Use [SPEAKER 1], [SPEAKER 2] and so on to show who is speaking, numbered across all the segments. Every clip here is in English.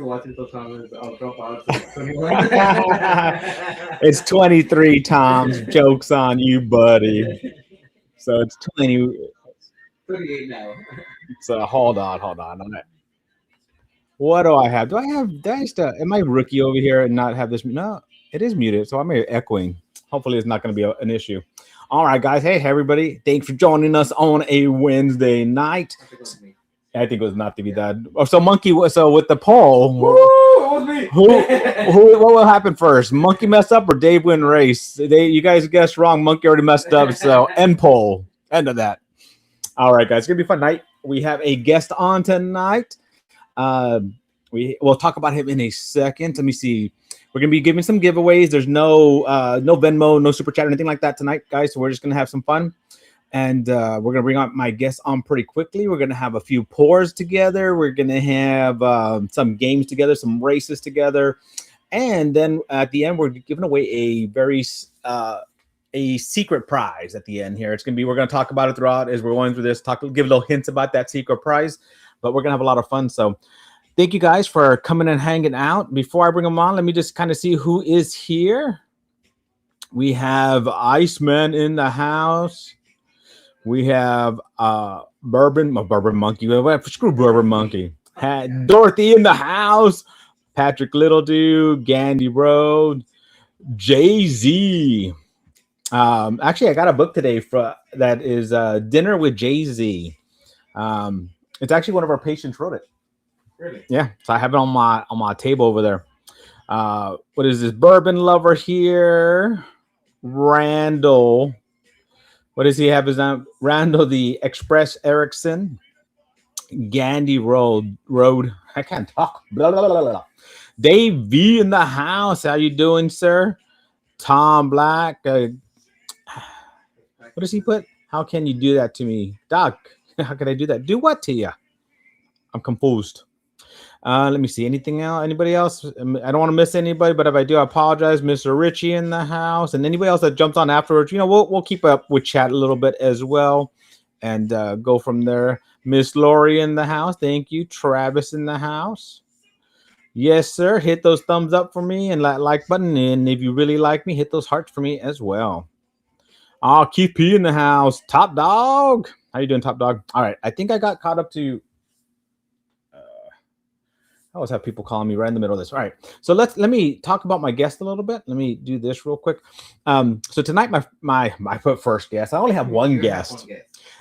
[SPEAKER 1] watching till Thomas. I'll drop out. So it's 21.
[SPEAKER 2] It's 23 times. Joke's on you, buddy. So it's 20.
[SPEAKER 1] 38 now.
[SPEAKER 2] So hold on. What do I have? Do I just, am I rookie over here and not have this? No, it is muted. So I'm echoing. Hopefully it's not going to be an issue. All right, guys. Hey, everybody. Thanks for joining us on a Wednesday night. I think it was not Navidad. Oh, so Monkey. So with the poll, what will happen first? Monkey mess up or Dave win race? You guys guessed wrong. Monkey already messed up. So end poll. End of that. All right, guys. It's gonna be a fun night. We have a guest on tonight. We'll talk about him in a second. Let me see. We're gonna be giving some giveaways. There's no Venmo, no super chat, or anything like that tonight, guys. So we're just gonna have some fun. And we're going to bring on my guests on pretty quickly. We're going to have a few pours together. We're going to have some games together, some races together. And then at the end, we're giving away a secret prize at the end here. It's going to be, we're going to talk about it throughout as we're going through this, give little hints about that secret prize. But we're going to have a lot of fun. So thank you guys for coming and hanging out. Before I bring them on, let me just kind of see who is here. We have Iceman in the house. We have Bourbon Monkey. Screw Bourbon Monkey. Had Dorothy in the house. Patrick Littledew, Gandhi Road, Jay-Z. Actually, I got a book today that is Dinner with Jay-Z. It's actually one of our patients wrote it.
[SPEAKER 1] Really?
[SPEAKER 2] Yeah. So I have it on my table over there. What is this? Bourbon Lover here. Randall. What does he have? His name? Randall the Express Erickson. Gandhi Road. I can't talk. Blah, blah, blah, blah. Dave V in the house. How you doing, sir? Tom Black. What does he put? How can you do that to me? Doc, how can I do that? Do what to you? I'm confused. Let me see. Anything else? Anybody else? I don't want to miss anybody, but if I do, I apologize. Mr. Richie in the house, and anybody else that jumps on afterwards. We'll keep up with chat a little bit as well, and go from there. Miss Lori in the house. Thank you. Travis in the house. Yes, sir. Hit those thumbs up for me and like button. And if you really like me, hit those hearts for me as well. Keith P in the house. Top Dog. How you doing, Top Dog? All right. I think I got caught up to. I always have people calling me right in the middle of this. All right. So let me talk about my guest a little bit. Let me do this real quick. So tonight, my first guest. I only have one guest.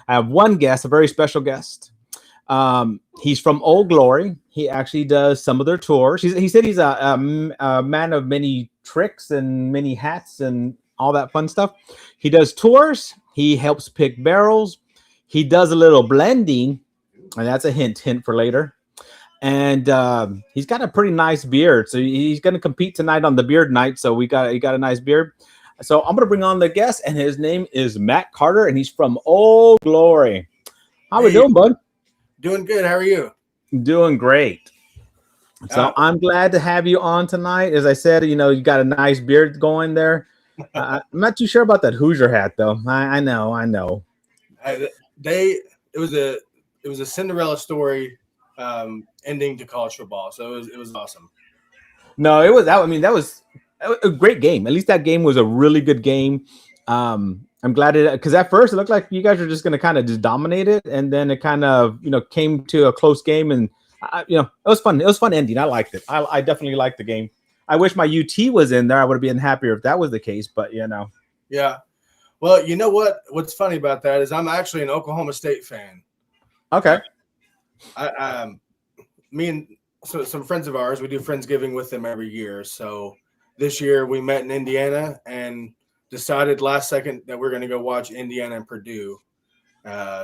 [SPEAKER 2] I have one guest, a very special guest. He's from Old Glory. He actually does some of their tours. He said he's a man of many tricks and many hats and all that fun stuff. He does tours. He helps pick barrels. He does a little blending, and that's a hint for later. And he's got a pretty nice beard. So he's going to compete tonight on the beard night. So he got a nice beard. So I'm going to bring on the guest, and his name is Matt Carter, and he's from Old Glory. How we doing, bud?
[SPEAKER 3] Doing good. How are you?
[SPEAKER 2] Doing great. So I'm glad to have you on tonight. As I said, you got a nice beard going there. I'm not too sure about that Hoosier hat, though. I know.
[SPEAKER 3] It was a Cinderella story. Ending to college football, so it was awesome.
[SPEAKER 2] No, it was that. I mean, that was a great game. At least that game was a really good game. I'm glad because at first it looked like you guys were just going to kind of just dominate it, and then it kind of came to a close game, and it was fun. It was fun ending. I liked it. I definitely liked the game. I wish my UT was in there. I would have been happier if that was the case, but
[SPEAKER 3] Yeah. Well, you know what? What's funny about that is I'm actually an Oklahoma State fan.
[SPEAKER 2] Okay.
[SPEAKER 3] Me and some friends of ours, we do Friendsgiving with them every year. So this year we met in Indiana and decided last second that we're going to go watch Indiana and Purdue.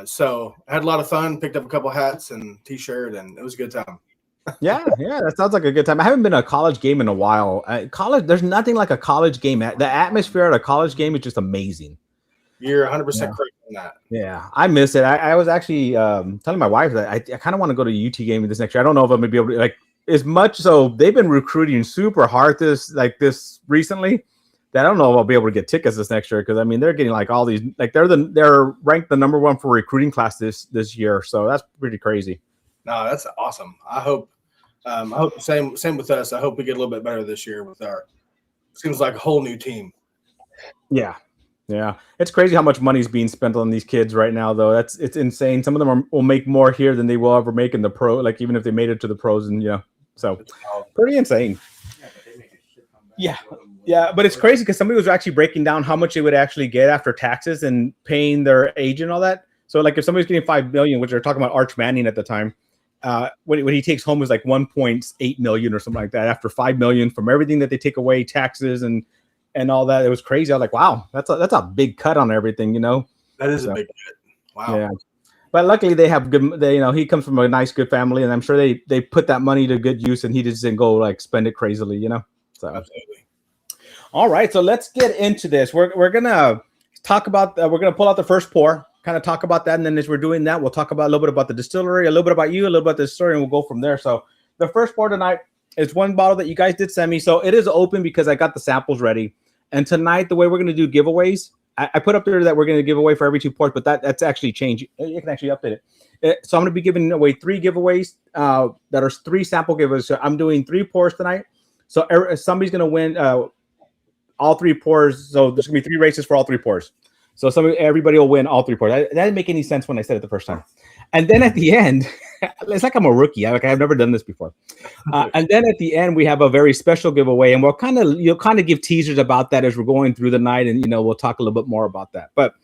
[SPEAKER 3] So I had a lot of fun, picked up a couple hats and T-shirt, and it was a good time.
[SPEAKER 2] Yeah, that sounds like a good time. I haven't been to a college game in a while. There's nothing like a college game. The atmosphere at a college game is just amazing.
[SPEAKER 3] You're 100% correct on that.
[SPEAKER 2] Yeah, I miss it. I was actually telling my wife that I kind of want to go to a UT game this next year. I don't know if I'm going to be able to, as much. So they've been recruiting super hard this recently that I don't know if I'll be able to get tickets this next year because they're getting all these they're ranked the number one for recruiting class this year. So that's pretty crazy.
[SPEAKER 3] No, that's awesome. I hope I hope same with us. I hope we get a little bit better this year with our. Seems like a whole new team.
[SPEAKER 2] Yeah. Yeah. It's crazy how much money is being spent on these kids right now, though. It's insane. Some of them will make more here than they will ever make in the pro, like even if they made it to the pros, and so pretty insane. Yeah. Yeah. But it's crazy because somebody was actually breaking down how much they would actually get after taxes and paying their agent and all that. So like if somebody's getting $5 million, which they're talking about Arch Manning at the time, when he takes home is like 1.8 million or something like that after 5 million from everything that they take away, taxes and all that. It was crazy. I was like, wow, that's a big cut on everything,
[SPEAKER 3] That is a big cut. Wow.
[SPEAKER 2] Yeah. But luckily they have good, he comes from a nice, good family, and I'm sure they put that money to good use, and he just didn't go like spend it crazily, So
[SPEAKER 3] absolutely.
[SPEAKER 2] All right, so let's get into this. We're gonna talk about we're gonna pull out the first pour, kind of talk about that, and then as we're doing that, we'll talk about a little bit about the distillery, a little bit about you, a little bit about the story, and we'll go from there. So the first pour tonight is one bottle that you guys did send me, so it is open because I got the samples ready. And tonight, the way we're going to do giveaways, I put up there that we're going to give away for every 2 pours, but that's actually changed. You can actually update it. So I'm going to be giving away 3 giveaways that are 3 sample giveaways. So I'm doing 3 pours tonight. So somebody's going to win all 3 pours. So there's going to be 3 races for all 3 pours. So everybody will win all 3 pours. That didn't make any sense when I said it the first time. And then at the end, it's like I'm a rookie. I've never done this before. And then at the end, we have a very special giveaway, and you'll kind of give teasers about that as we're going through the night, and we'll talk a little bit more about that. But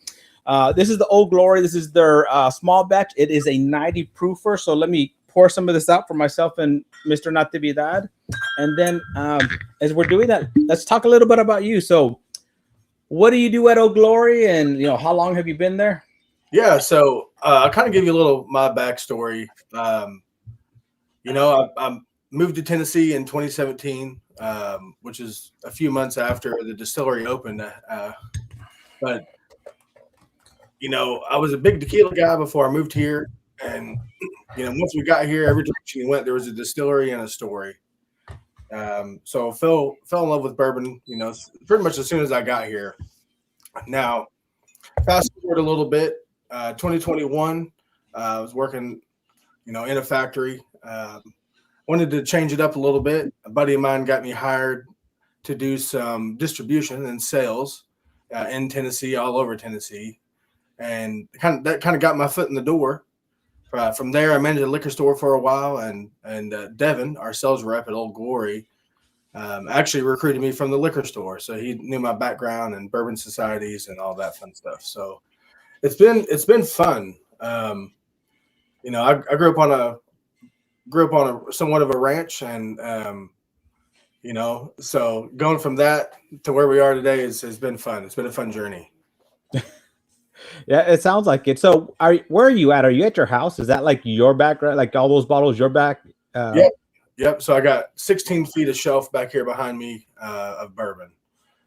[SPEAKER 2] this is the Old Glory. This is their small batch. It is a 90 proofer. So let me pour some of this out for myself and Mr. Natividad. And then as we're doing that, let's talk a little bit about you. So what do you do at Old Glory, and how long have you been there?
[SPEAKER 3] Yeah, so I'll kind of give you a little my backstory. I moved to Tennessee in 2017, which is a few months after the distillery opened. But I was a big tequila guy before I moved here, and once we got here, every direction we went, there was a distillery and a story. So fell in love with bourbon, pretty much as soon as I got here. Now, fast forward a little bit. 2021, I was working, in a factory. Wanted to change it up a little bit. A buddy of mine got me hired to do some distribution and sales in Tennessee, all over Tennessee, and that kind of got my foot in the door. From there, I managed a liquor store for a while, and Devin, our sales rep at Old Glory, actually recruited me from the liquor store. So he knew my background and bourbon societies and all that fun stuff. So it's been fun. I grew up on a somewhat of a ranch, and so going from that to where we are today has been fun. It's been a fun journey.
[SPEAKER 2] Yeah, it sounds like it. So where are you at? Are you at your house? Is that like your background, like all those bottles your back?
[SPEAKER 3] Yep. So I got 16 feet of shelf back here behind me of bourbon.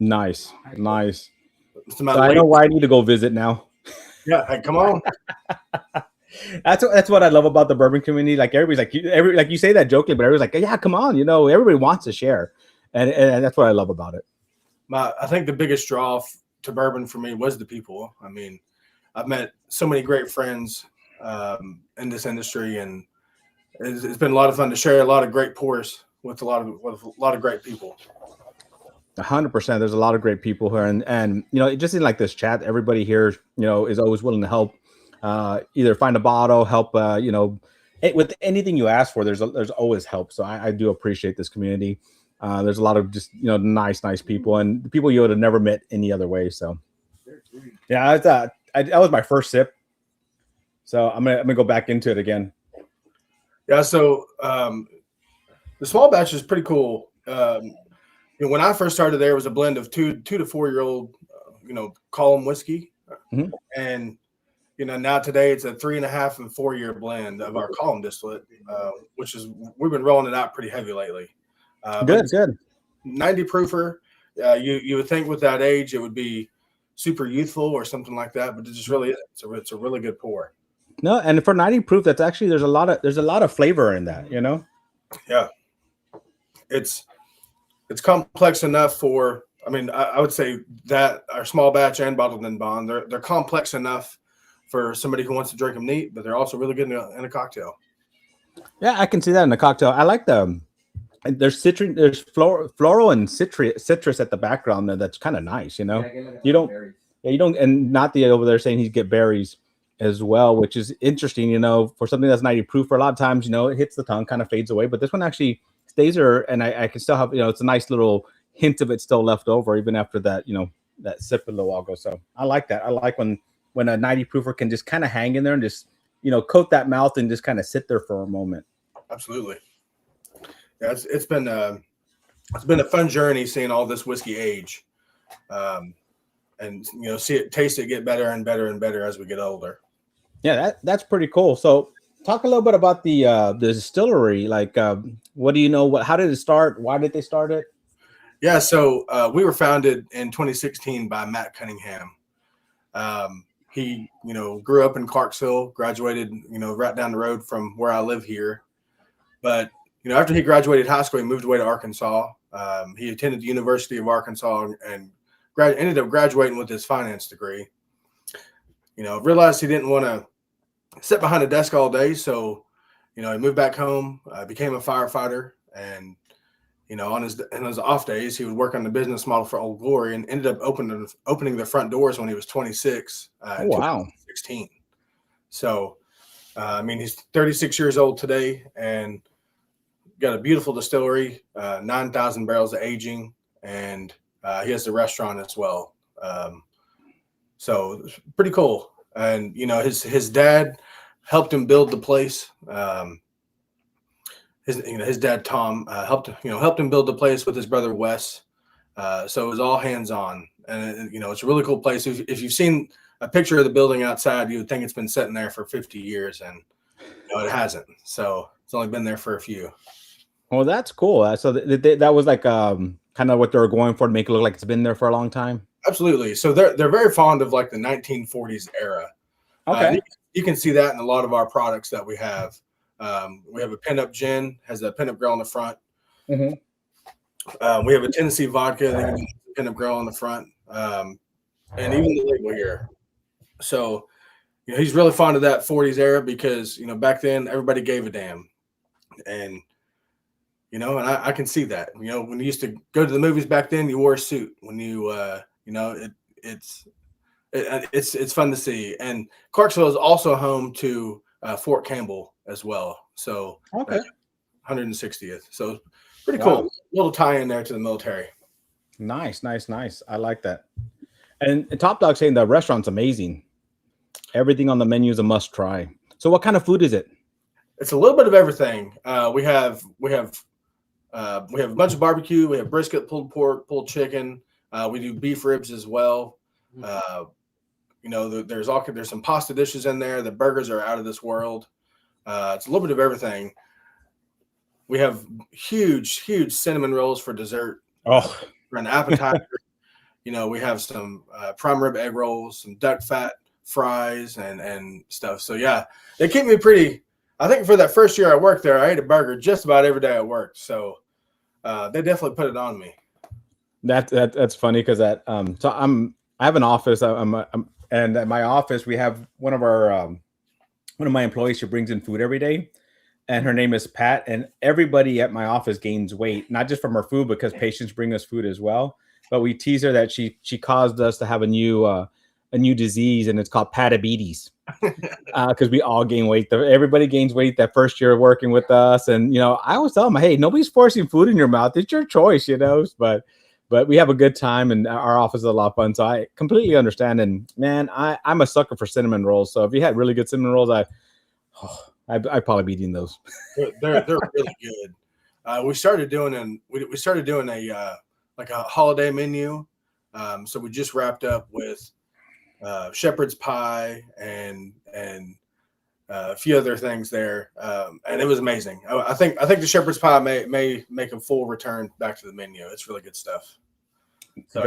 [SPEAKER 2] Nice. So I know where I need to go visit now.
[SPEAKER 3] Yeah, hey, come on.
[SPEAKER 2] That's what I love about the bourbon community. Like everybody's like you say that jokingly, but everybody's like, yeah, come on, everybody wants to share, and that's what I love about it.
[SPEAKER 3] I think the biggest draw to bourbon for me was the people. I mean, I've met so many great friends in this industry, and it's been a lot of fun to share a lot of great pours with a lot of great people.
[SPEAKER 2] 100%. There's a lot of great people here, and just in like this chat, everybody here, is always willing to help. Either find a bottle, help, with anything you ask for. There's always help. So I do appreciate this community. There's a lot of just nice people, and people you would have never met any other way. So yeah, that was my first sip. So I'm gonna go back into it again.
[SPEAKER 3] Yeah. So the small batch is pretty cool. When I first started there, it was a blend of 2 to 4 year old, column whiskey, and now today it's a 3.5 and 4 year blend of our column distillate, which is we've been rolling it out pretty heavy lately.
[SPEAKER 2] Good.
[SPEAKER 3] 90 proofer. You would think with that age it would be super youthful or something like that, but it just really is. It's a really good pour.
[SPEAKER 2] No, and for 90 proof, that's actually there's a lot of flavor in that.
[SPEAKER 3] Yeah, it's complex enough for. I mean, I would say that our small batch and bottled and bond, they're complex enough for somebody who wants to drink them neat, but they're also really good in a cocktail.
[SPEAKER 2] Yeah, I can see that in the cocktail. I like the there's citrus, there's floral and citrus at the background there. That's kind of nice, you know.
[SPEAKER 1] Yeah, get like a
[SPEAKER 2] You
[SPEAKER 1] lot of
[SPEAKER 2] don't,
[SPEAKER 1] berries.
[SPEAKER 2] yeah, you don't, and not the over there saying he's get berries as well, which is interesting, you know, for something that's 90 proof. For a lot of times, you know, it hits the tongue, kind of fades away, but this one actually stays there, and I can still have, you know, it's a nice little hint of it still left over even after that, you know, that sip a little while ago. So I like that. I like when a 90 proofer can just kind of hang in there and just, you know, coat that mouth and just kind of sit there for a moment.
[SPEAKER 3] Absolutely. Yeah, it's been a fun journey seeing all this whiskey age, and you know, taste it get better and better and better as we get older.
[SPEAKER 2] Yeah, that's pretty cool. So, talk a little bit about the distillery. Like, what do you know? How did it start? Why did they start it?
[SPEAKER 3] Yeah, so we were founded in 2016 by Matt Cunningham. He, you know, grew up in Clarksville, graduated, you know, right down the road from where I live here. But, you know, after he graduated high school, he moved away to Arkansas. He attended the University of Arkansas and ended up graduating with his finance degree. You know, realized he didn't want to sit behind a desk all day. So, you know, he moved back home, became a firefighter, and you know, on his off days, he would work on the business model for Old Glory, and ended up opening the front doors when he was 26 in
[SPEAKER 2] Wow.
[SPEAKER 3] 2016. So, I mean, he's 36 years old today, and got a beautiful distillery, 9,000 barrels of aging, and he has the restaurant as well. So it's pretty cool. And you know, his dad helped him build the place. His dad Tom helped him build the place with his brother Wes. So it was all hands on, and you know, it's a really cool place. If you've seen a picture of the building outside, you would think it's been sitting there for 50 years, and you know, it hasn't. So it's only been there for a few.
[SPEAKER 2] Well, that's cool. So that was like kind of what they were going for to make it look like it's been there for a long time.
[SPEAKER 3] Absolutely. So they're very fond of like the 1940s era.
[SPEAKER 2] Okay.
[SPEAKER 3] You can see that in a lot of our products that we have. We have a pinup gin, has a pinup grill on the front.
[SPEAKER 2] Mm-hmm.
[SPEAKER 3] We have a Tennessee vodka, that has a pinup grill on the front, and even the label here. So, you know, he's really fond of that 40s era because, you know, back then everybody gave a damn, and you know, and I can see that. You know, when you used to go to the movies back then, you wore a suit. When you, you know, it's fun to see. And Clarksville is also home to Fort Campbell as well. So
[SPEAKER 2] Okay.
[SPEAKER 3] 160th. So pretty cool.
[SPEAKER 2] Wow.
[SPEAKER 3] Little tie in there to the military.
[SPEAKER 2] Nice. I like that. And Top Dog saying the restaurant's amazing. Everything on the menu is a must try. So what kind of food is it?
[SPEAKER 3] It's a little bit of everything. We have a bunch of barbecue. We have brisket, pulled pork, pulled chicken. We do beef ribs as well. You know, there's some pasta dishes in there. The burgers are out of this world. It's a little bit of everything. We have huge cinnamon rolls for dessert.
[SPEAKER 2] Oh,
[SPEAKER 3] For an appetizer. You know, we have some prime rib egg rolls, some duck fat fries, and stuff. So yeah, they keep me pretty. I think for that first year I worked there, I ate a burger just about every day I worked. So they definitely put it on me.
[SPEAKER 2] That's funny because I have an office. And at my office we have one of my employees who brings in food every day, and her name is Pat. And everybody at my office gains weight, not just from her food, because patients bring us food as well. But we tease her that she caused us to have a new disease, and it's called patabetes, because we all gain weight. Everybody gains weight that first year of working with us, and you know, I always tell them, hey, nobody's forcing food in your mouth. It's your choice, you know. But we have a good time, and our office is a lot of fun. So I completely understand. And man, I'm a sucker for cinnamon rolls. So if you had really good cinnamon rolls, I'd probably be eating those.
[SPEAKER 3] They're really good. We started doing a like a holiday menu. So we just wrapped up with shepherd's pie and a few other things there, and it was amazing. I think the shepherd's pie may make a full return back to the menu. It's really good stuff. So,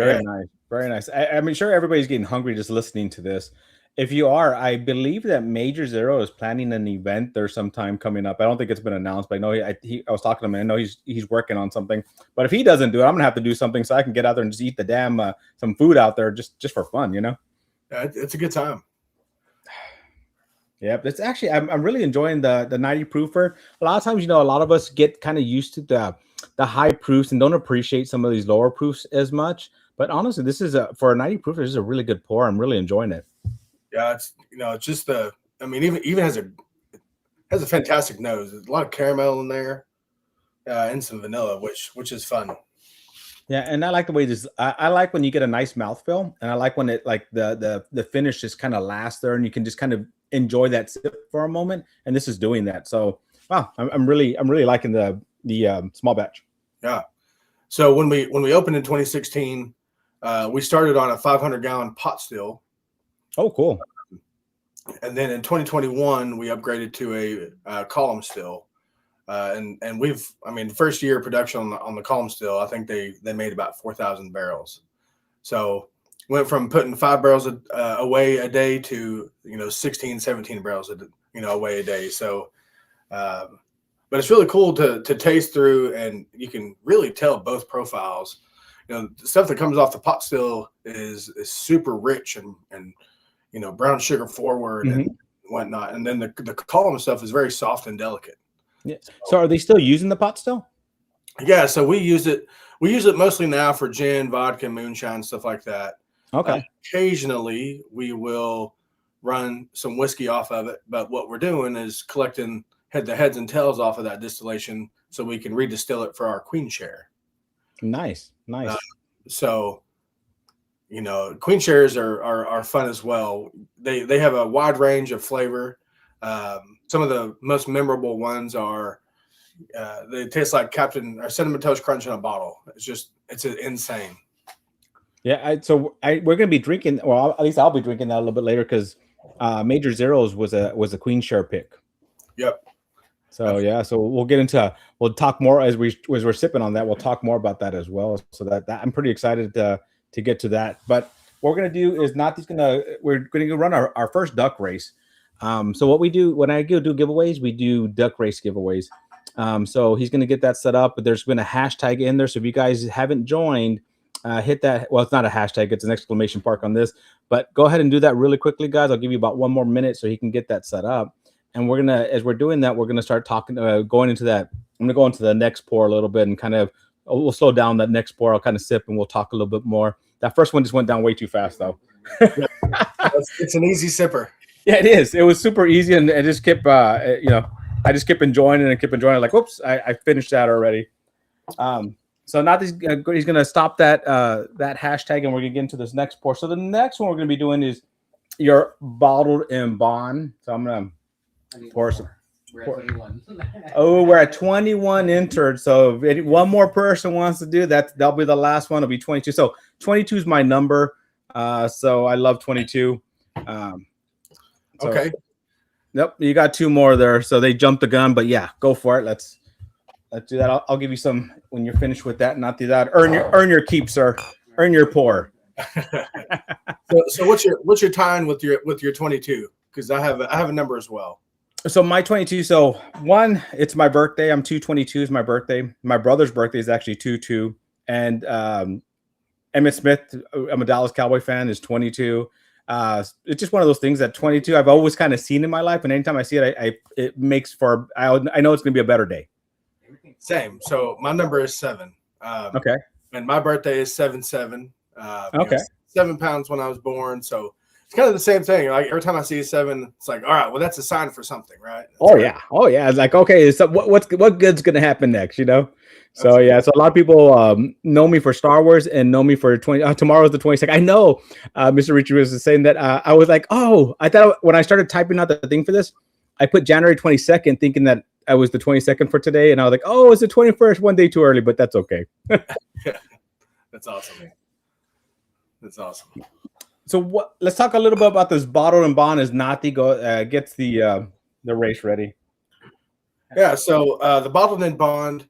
[SPEAKER 2] Very nice. I mean, sure, everybody's getting hungry just listening to this. If you are, I believe that Major Zero is planning an event there sometime coming up. I don't think it's been announced, but I know I was talking to him, and I know he's working on something. But if he doesn't do it, I'm gonna have to do something so I can get out there and just eat the damn some food out there just for fun, you know.
[SPEAKER 3] Yeah, it's a good time.
[SPEAKER 2] Yep, it's actually I'm really enjoying the 90 proofer. A lot of times, a lot of us get kind of used to the high proofs and don't appreciate some of these lower proofs as much. But honestly, this is for a 90 proof. This is a really good pour. I'm really enjoying it.
[SPEAKER 3] Yeah, it's just I mean, even has a fantastic nose. There's a lot of caramel in there, and some vanilla, which is fun.
[SPEAKER 2] Yeah, and I like the way this. I like when you get a nice mouthfeel, and I like when it like the finish just kind of lasts there, and you can just kind of enjoy that sip for a moment. And this is doing that. So wow, I'm really liking the small batch.
[SPEAKER 3] Yeah. So when we opened in 2016, we started on a 500-gallon pot still.
[SPEAKER 2] Oh, cool.
[SPEAKER 3] And then in 2021, we upgraded to a column still. And the first year of production on the column still, I think they made about 4,000 barrels. So went from putting 5 barrels away a day to 16, 17 barrels away a day. So, but it's really cool to taste through, and you can really tell both profiles. The stuff that comes off the pot still is super rich and brown sugar forward and whatnot, and then the column stuff is very soft and delicate.
[SPEAKER 2] Yeah. So are they still using the pot still?
[SPEAKER 3] Yeah. So we use it mostly now for gin, vodka, moonshine, stuff like that.
[SPEAKER 2] Okay.
[SPEAKER 3] Occasionally we will run some whiskey off of it, but what we're doing is collecting the heads and tails off of that distillation so we can redistill it for our queen share.
[SPEAKER 2] Nice.
[SPEAKER 3] So queen shares are fun as well. They have a wide range of flavor. Some of the most memorable ones are they taste like Captain or Cinnamon Toast Crunch in a bottle. It's insane.
[SPEAKER 2] Yeah, we're gonna be drinking. Well, at least I'll be drinking that a little bit later because Major Zeros was a queen share pick.
[SPEAKER 3] Yep.
[SPEAKER 2] So yeah, so we'll talk more as we're sipping on that. We'll talk more about that as well. So that I'm pretty excited to get to that. But what we're gonna do is we're gonna go run our first duck race. So what we do when I do giveaways, we do duck race giveaways. So he's gonna get that set up, but there's been a hashtag in there. So if you guys haven't joined, hit that. Well, it's not a hashtag, it's an exclamation mark on this, but go ahead and do that really quickly, guys. I'll give you about 1 more minute so he can get that set up. And as we're doing that, we're gonna start talking, going into that. I'm gonna go into the next pour a little bit and we'll slow down that next pour. I'll kind of sip and we'll talk a little bit more. That first one just went down way too fast though.
[SPEAKER 3] It's an easy sipper.
[SPEAKER 2] Yeah, it is. It was super easy, and I just kept, I just kept enjoying it and kept enjoying it. Like, whoops, I finished that already. So now he's gonna stop that hashtag, and we're gonna get into this next pour. So the next one we're gonna be doing is your bottled and bond. So I'm gonna pour some.
[SPEAKER 1] We're at 21.
[SPEAKER 2] Oh, we're at 21 entered. So if one more person wants to do that, that'll be the last one. It'll be 22. So 22 is my number. So I love 22.
[SPEAKER 3] Okay.
[SPEAKER 2] Yep, you got 2 more there. So they jumped the gun, but yeah, go for it. Let's do that. I'll give you some when you're finished with that. Not do that. Earn your keep, sir. Earn your pour.
[SPEAKER 3] So what's your time with your 22? Because I have a number as well.
[SPEAKER 2] So my 22. So one, it's my birthday. I'm 2/22 is my birthday. My brother's birthday is actually 2/2, and Emmitt Smith, I'm a Dallas Cowboy fan, is 22. It's just one of those things that 22 I've always kind of seen in my life, and anytime I see it, it makes for I know it's gonna be a better day.
[SPEAKER 3] Same. So my number is 7.
[SPEAKER 2] Okay.
[SPEAKER 3] And my birthday is 7/7.
[SPEAKER 2] Okay.
[SPEAKER 3] 7 pounds when I was born. So it's kind of the same thing. Like every time I see a 7, it's like, all right, well, that's a sign for something, right?
[SPEAKER 2] Oh yeah. It's like, okay, so what good's gonna happen next, So yeah, so a lot of people know me for Star Wars and know me for tomorrow's the 22nd. I know Mr. Richard was saying that I was like, oh, I thought when I started typing out the thing for this, I put January 22nd thinking that I was the 22nd for today, and I was like, oh, it's the 21st, one day too early, but that's okay.
[SPEAKER 3] That's awesome. That's awesome.
[SPEAKER 2] So let's talk a little bit about this bottled and bond as Nati gets the race ready.
[SPEAKER 3] Yeah, so the bottled and bond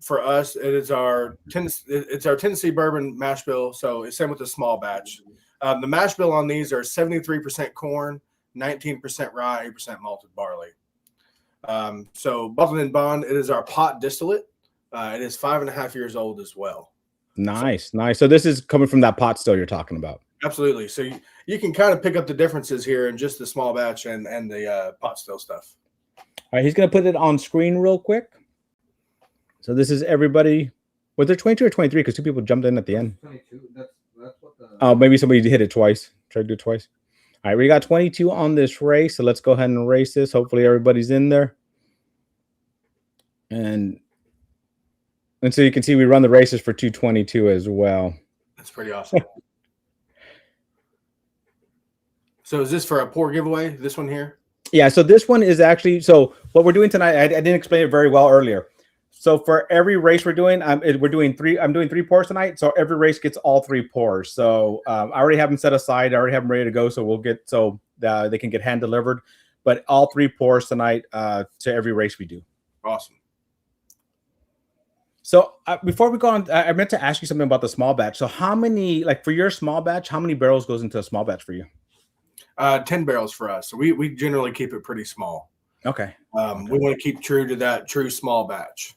[SPEAKER 3] for us, it's our Tennessee bourbon mash bill. So it's same with the small batch. The mash bill on these are 73% corn, 19% rye, 8% malted barley. So bottled and bond, it is our pot distillate. It is 5.5 years old as well.
[SPEAKER 2] Nice. So this is coming from that pot still you're talking about.
[SPEAKER 3] Absolutely. So you can kind of pick up the differences here in just the small batch and the pot still stuff.
[SPEAKER 2] All right, he's gonna put it on screen real quick. So this is everybody. Was there 22 or 23? Because 2 people jumped in at the end.
[SPEAKER 1] 22. That's what the.
[SPEAKER 2] Oh, maybe somebody hit it twice. Try to do it twice. All right, we got 22 on this race, so let's go ahead and race this. Hopefully everybody's in there. And so you can see we run the races for 222 as well.
[SPEAKER 3] That's pretty awesome. So is this for a pour giveaway? This one here?
[SPEAKER 2] Yeah, so this one is actually, so what we're doing tonight, I didn't explain it very well earlier. So for every race we're doing, I'm doing 3 pours tonight. So every race gets all 3 pours. So I already have them set aside. I already have them ready to go. So we'll get, they can get hand delivered, but all 3 pours tonight to every race we do.
[SPEAKER 3] Awesome.
[SPEAKER 2] So before we go on, I meant to ask you something about the small batch. So how many, like for your small batch, how many barrels goes into a small batch for you?
[SPEAKER 3] 10 barrels for us. So we generally keep it pretty small.
[SPEAKER 2] Okay.
[SPEAKER 3] We want to keep true to that true small batch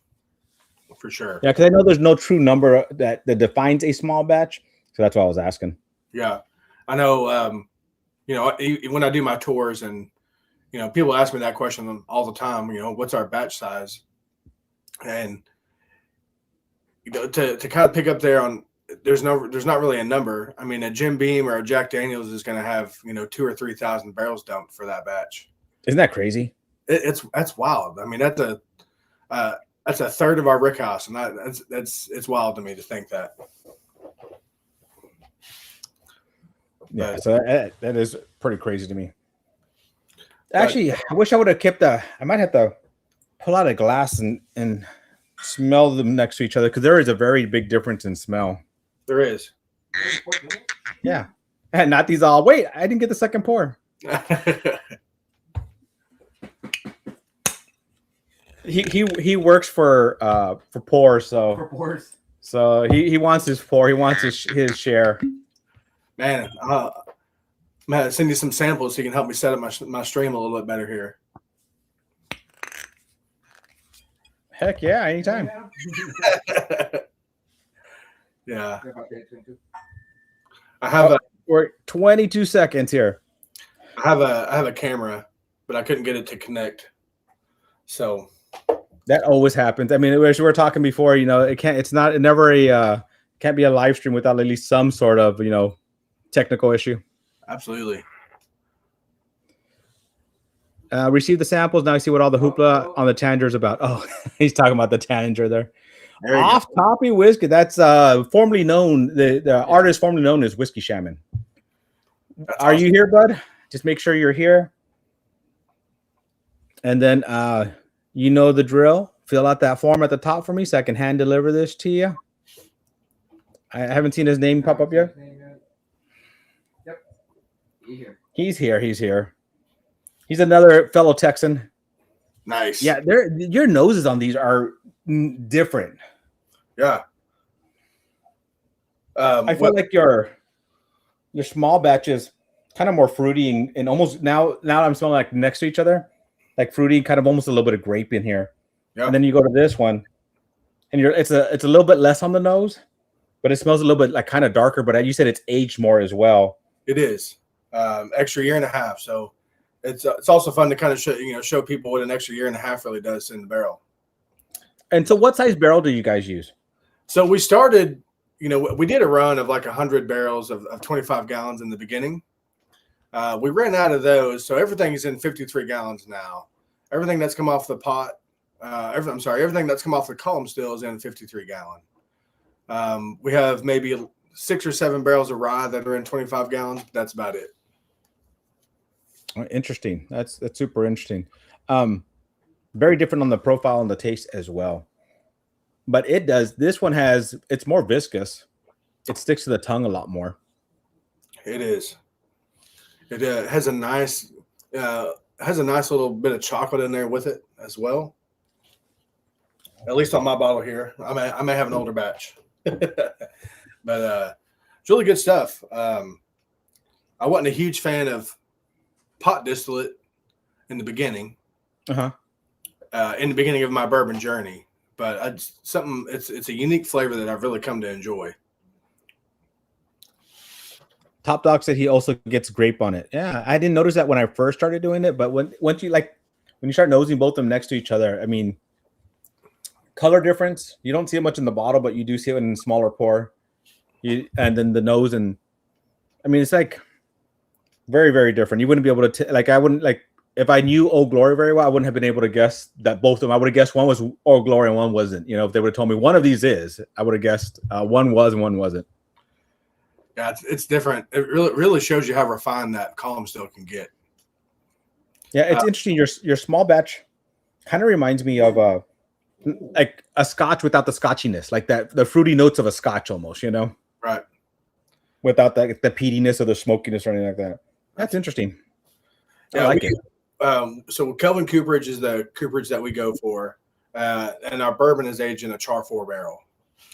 [SPEAKER 3] for sure.
[SPEAKER 2] Yeah, because I know there's no true number that defines a small batch. So that's why I was asking.
[SPEAKER 3] Yeah. I know, when I do my tours and, people ask me that question all the time, what's our batch size? And, to kind of pick up there on, there's not really a number. I mean, a Jim Beam or a Jack Daniels is going to have, 2,000 or 3,000 barrels dumped for that batch.
[SPEAKER 2] Isn't that crazy?
[SPEAKER 3] That's wild. I mean, that's a third of our rick house, and it's wild to me to think that.
[SPEAKER 2] Yeah, so that is pretty crazy to me. Actually, I wish I would have kept I might have to pull out a glass and smell them next to each other, because there is a very big difference in smell.
[SPEAKER 3] There is.
[SPEAKER 2] Yeah. And not these all. Wait, I didn't get the second pour. He works for pours, so
[SPEAKER 1] For pours.
[SPEAKER 2] so he wants his pour. He wants his share.
[SPEAKER 3] Man, I'll send you some samples so you can help me set up my stream a little bit better here.
[SPEAKER 2] Heck yeah, anytime.
[SPEAKER 3] Yeah. I have
[SPEAKER 2] We're 22 seconds here.
[SPEAKER 3] I have a camera, but I couldn't get it to connect. So
[SPEAKER 2] that always happens. I mean, as we were talking before, it can't be a live stream without at least some sort of, technical issue.
[SPEAKER 3] Absolutely.
[SPEAKER 2] Receive the samples. Now I see what all the hoopla on the Tanger is about. Oh, he's talking about the Tanger there. Off Toppy Whiskey. That's formerly known. The artist formerly known as Whiskey Shaman. Are you here, bud? Just make sure you're here. And then you know the drill. Fill out that form at the top for me so I can hand deliver this to you. I haven't seen his name pop up yet.
[SPEAKER 1] Yep.
[SPEAKER 2] He's here. He's another fellow Texan.
[SPEAKER 3] Nice.
[SPEAKER 2] Yeah, your noses on these are different.
[SPEAKER 3] Yeah.
[SPEAKER 2] I feel like your small batches kind of more fruity and almost now I'm smelling like next to each other, like fruity, kind of almost a little bit of grape in here. Yeah. And then you go to this one, and it's a little bit less on the nose, but it smells a little bit like kind of darker. But you said it's aged more as well.
[SPEAKER 3] It is extra year and a half. So it's also fun to kind of show people what an extra year and a half really does in the barrel.
[SPEAKER 2] And so, what size barrel do you guys use?
[SPEAKER 3] So we started, we did a run of like 100 barrels of 25 gallons in the beginning. We ran out of those, so everything is in 53 gallons now. Everything that's come off the pot, everything that's come off the column still is in 53 gallon. We have maybe 6 or 7 barrels of rye that are in 25 gallons. But that's about it.
[SPEAKER 2] Interesting. That's super interesting. Very different on the profile and the taste as well. But this one it's more viscous. It sticks to the tongue a lot more.
[SPEAKER 3] It is. It has a nice little bit of chocolate in there with it as well. At least on my bottle here. I may have an older batch. But it's really good stuff. I wasn't a huge fan of pot distillate in the beginning. In the beginning of my bourbon journey. But it's a unique flavor that I've really come to enjoy.
[SPEAKER 2] Top Dog said he also gets grape on it. Yeah, I didn't notice that when I first started doing it, but once you when you start nosing both of them next to each other, I mean, color difference, you don't see it much in the bottle, but you do see it in smaller pour. And then the nose, and I mean, it's like very, very different. You wouldn't be able to I wouldn't if I knew Old Glory very well, I wouldn't have been able to guess that both of them. I would have guessed one was Old Glory and one wasn't. If they would have told me one of these is, I would have guessed one was and one wasn't.
[SPEAKER 3] Yeah, it's different. It really shows you how refined that column still can get.
[SPEAKER 2] Yeah, it's interesting. Your small batch kind of reminds me of like a Scotch without the scotchiness, like the fruity notes of a Scotch almost,
[SPEAKER 3] Right.
[SPEAKER 2] Without the peatiness or the smokiness or anything like that. That's interesting.
[SPEAKER 3] Yeah,
[SPEAKER 2] I like it.
[SPEAKER 3] So Kelvin Cooperage is the cooperage that we go for, and our bourbon is aged in a char 4 barrel.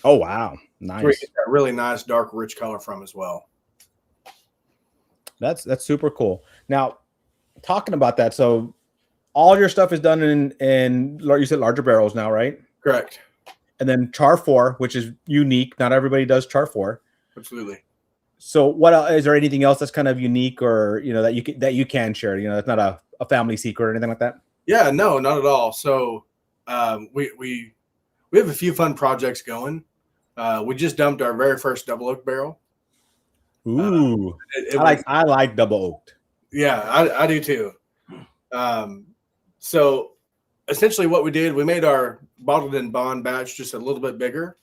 [SPEAKER 2] Oh wow, nice.
[SPEAKER 3] Where you get that really nice dark rich color from as well.
[SPEAKER 2] That's super cool. Now, talking about that, so all your stuff is done in you said larger barrels now, right?
[SPEAKER 3] Correct.
[SPEAKER 2] And then char 4, which is unique. Not everybody does char 4.
[SPEAKER 3] Absolutely.
[SPEAKER 2] So what else, is there anything else that's kind of unique or that you can share? That's not a family secret or anything like that?
[SPEAKER 3] Yeah, no, not at all. So we have a few fun projects going. We just dumped our very first double oak barrel.
[SPEAKER 2] Ooh. I like double oaked.
[SPEAKER 3] Yeah, I do too. So essentially what we did, we made our bottled in bond batch just a little bit bigger.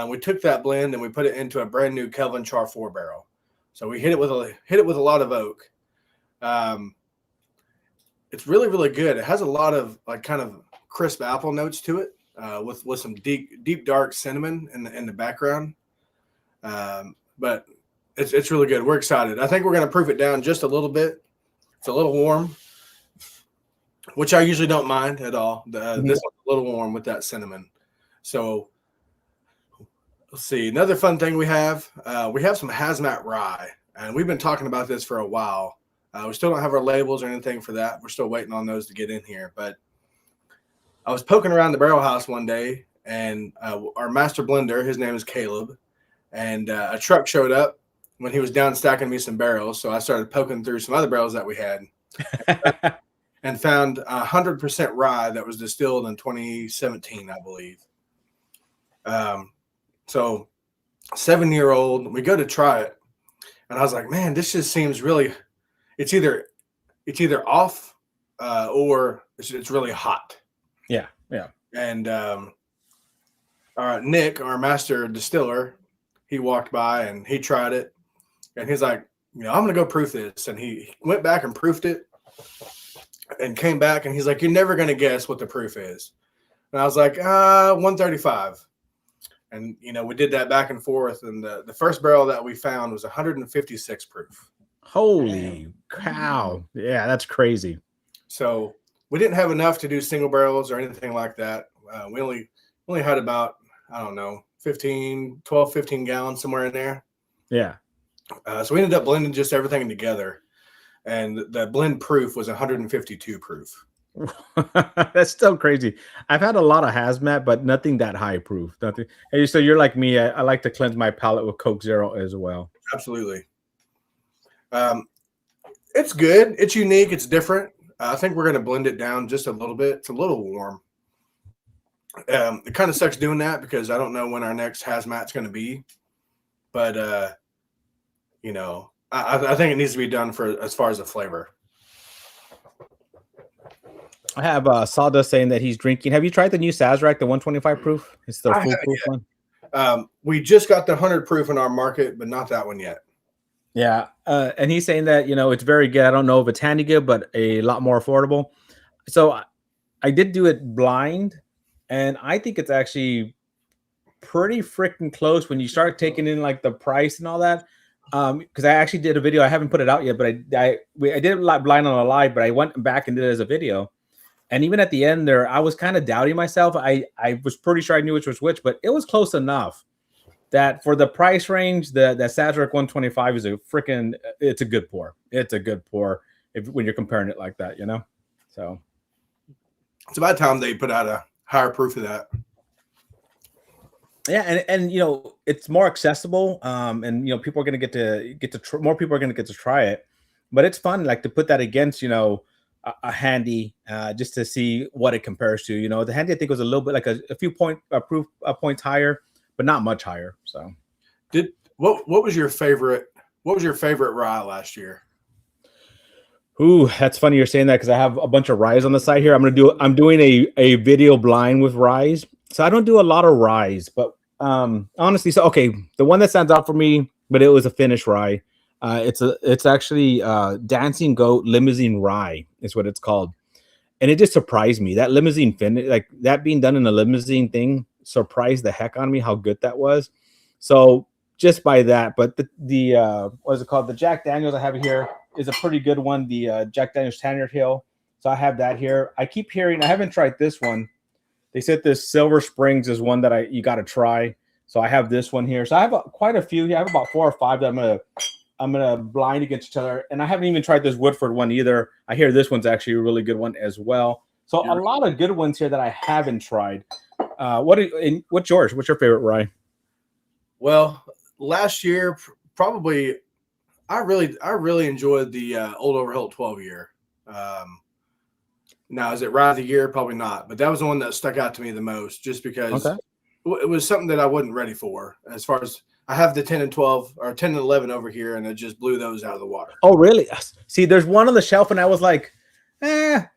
[SPEAKER 3] We took that blend and we put it into a brand new Kelvin char 4 barrel. So we hit it with a lot of oak. It's really, really good. It has a lot of kind of crisp apple notes to it, with some deep dark cinnamon in the background. But it's really good. We're excited. I think we're going to proof it down just a little bit. It's a little warm, which I usually don't mind at all. This one's a little warm with that cinnamon. So let's see. Another fun thing we have some hazmat rye, and we've been talking about this for a while. We still don't have our labels or anything for that. We're still waiting on those to get in here. But I was poking around the barrel house one day, and our master blender, his name is Caleb, and a truck showed up when he was down stacking me some barrels. So I started poking through some other barrels that we had and found 100% rye that was distilled in 2017, I believe. So 7-year-old, we go to try it, and I was like, man, this just seems really, it's either off or it's really hot.
[SPEAKER 2] Yeah.
[SPEAKER 3] And Nick, our master distiller, he walked by and he tried it, and he's like, I'm gonna go proof this. And he went back and proofed it and came back, and he's like, you're never gonna guess what the proof is. And I was like, 135. And we did that back and forth, and the first barrel that we found was 156 proof.
[SPEAKER 2] Holy cow. Yeah, that's crazy.
[SPEAKER 3] So we didn't have enough to do single barrels or anything like that. We only had about, I don't know, 15 gallons, somewhere in there.
[SPEAKER 2] Yeah.
[SPEAKER 3] So we ended up blending just everything together, and the blend proof was 152 proof.
[SPEAKER 2] That's still crazy. I've had a lot of hazmat, but nothing that high proof. Nothing. Hey, so you're like me. I like to cleanse my palate with Coke Zero as well.
[SPEAKER 3] Absolutely. It's good. It's unique. It's different. I think we're going to blend it down just a little bit. It's a little warm. It kind of sucks doing that because I don't know when our next hazmat's going to be, but I think it needs to be done for as far as the flavor.
[SPEAKER 2] I have Sawdust saying that he's drinking. Have you tried the new Sazerac, the 125 proof? It's the foolproof one.
[SPEAKER 3] We just got the 100 proof in our market, but not that one yet.
[SPEAKER 2] Yeah, and he's saying that it's very good. I don't know if it's handy good, but a lot more affordable. So I did do it blind, and I think it's actually pretty freaking close when you start taking in like the price and all that. Because I actually did a video. I haven't put it out yet, but I did it blind on a live, but I went back and did it as a video. And even at the end there, I was kind of doubting myself. I was pretty sure I knew which was which, but it was close enough that for the price range, the Sazerac 125 is it's a good pour. It's a good pour when you're comparing it like that, So
[SPEAKER 3] it's about time they put out a higher proof of that.
[SPEAKER 2] Yeah, and it's more accessible, and people are going to more people are going to get to try it, but it's fun like to put that against a handy, just to see what it compares to. The handy I think was a little bit like a few points higher, but not much higher. So
[SPEAKER 3] what was your favorite rye last year?
[SPEAKER 2] Ooh, that's funny you're saying that, because I have a bunch of ryes on the side here. I'm doing a video blind with ryes. So I don't do a lot of ryes, but honestly, so okay, the one that stands out for me, but it was a Finnish rye. It's actually Dancing Goat Limousine Rye is what it's called, and it just surprised me that limousine finish, like that being done in a limousine thing, surprised the heck out of me how good that was. So just by that, but the what is it called? The Jack Daniels I have here is a pretty good one. The Jack Daniels Tanner Hill. So I have that here. I keep hearing, I haven't tried this one. They said this Silver Springs is one that you got to try. So I have this one here. So I have quite a few. I have about 4 or 5 that I'm gonna blind against each other. And I haven't even tried this Woodford one either. I hear this one's actually a really good one as well. So a lot of good ones here that I haven't tried. What's yours? What's your favorite rye?
[SPEAKER 3] Well, last year probably I really enjoyed the Old Overhill 12 year. Now, is it rye of the year? Probably not, but that was the one that stuck out to me the most, just because it was something that I wasn't ready for. As far as I have the 10 and 12 or 10 and 11 over here, and it just blew those out of the water.
[SPEAKER 2] Oh, really? See, there's one on the shelf, and I was like, the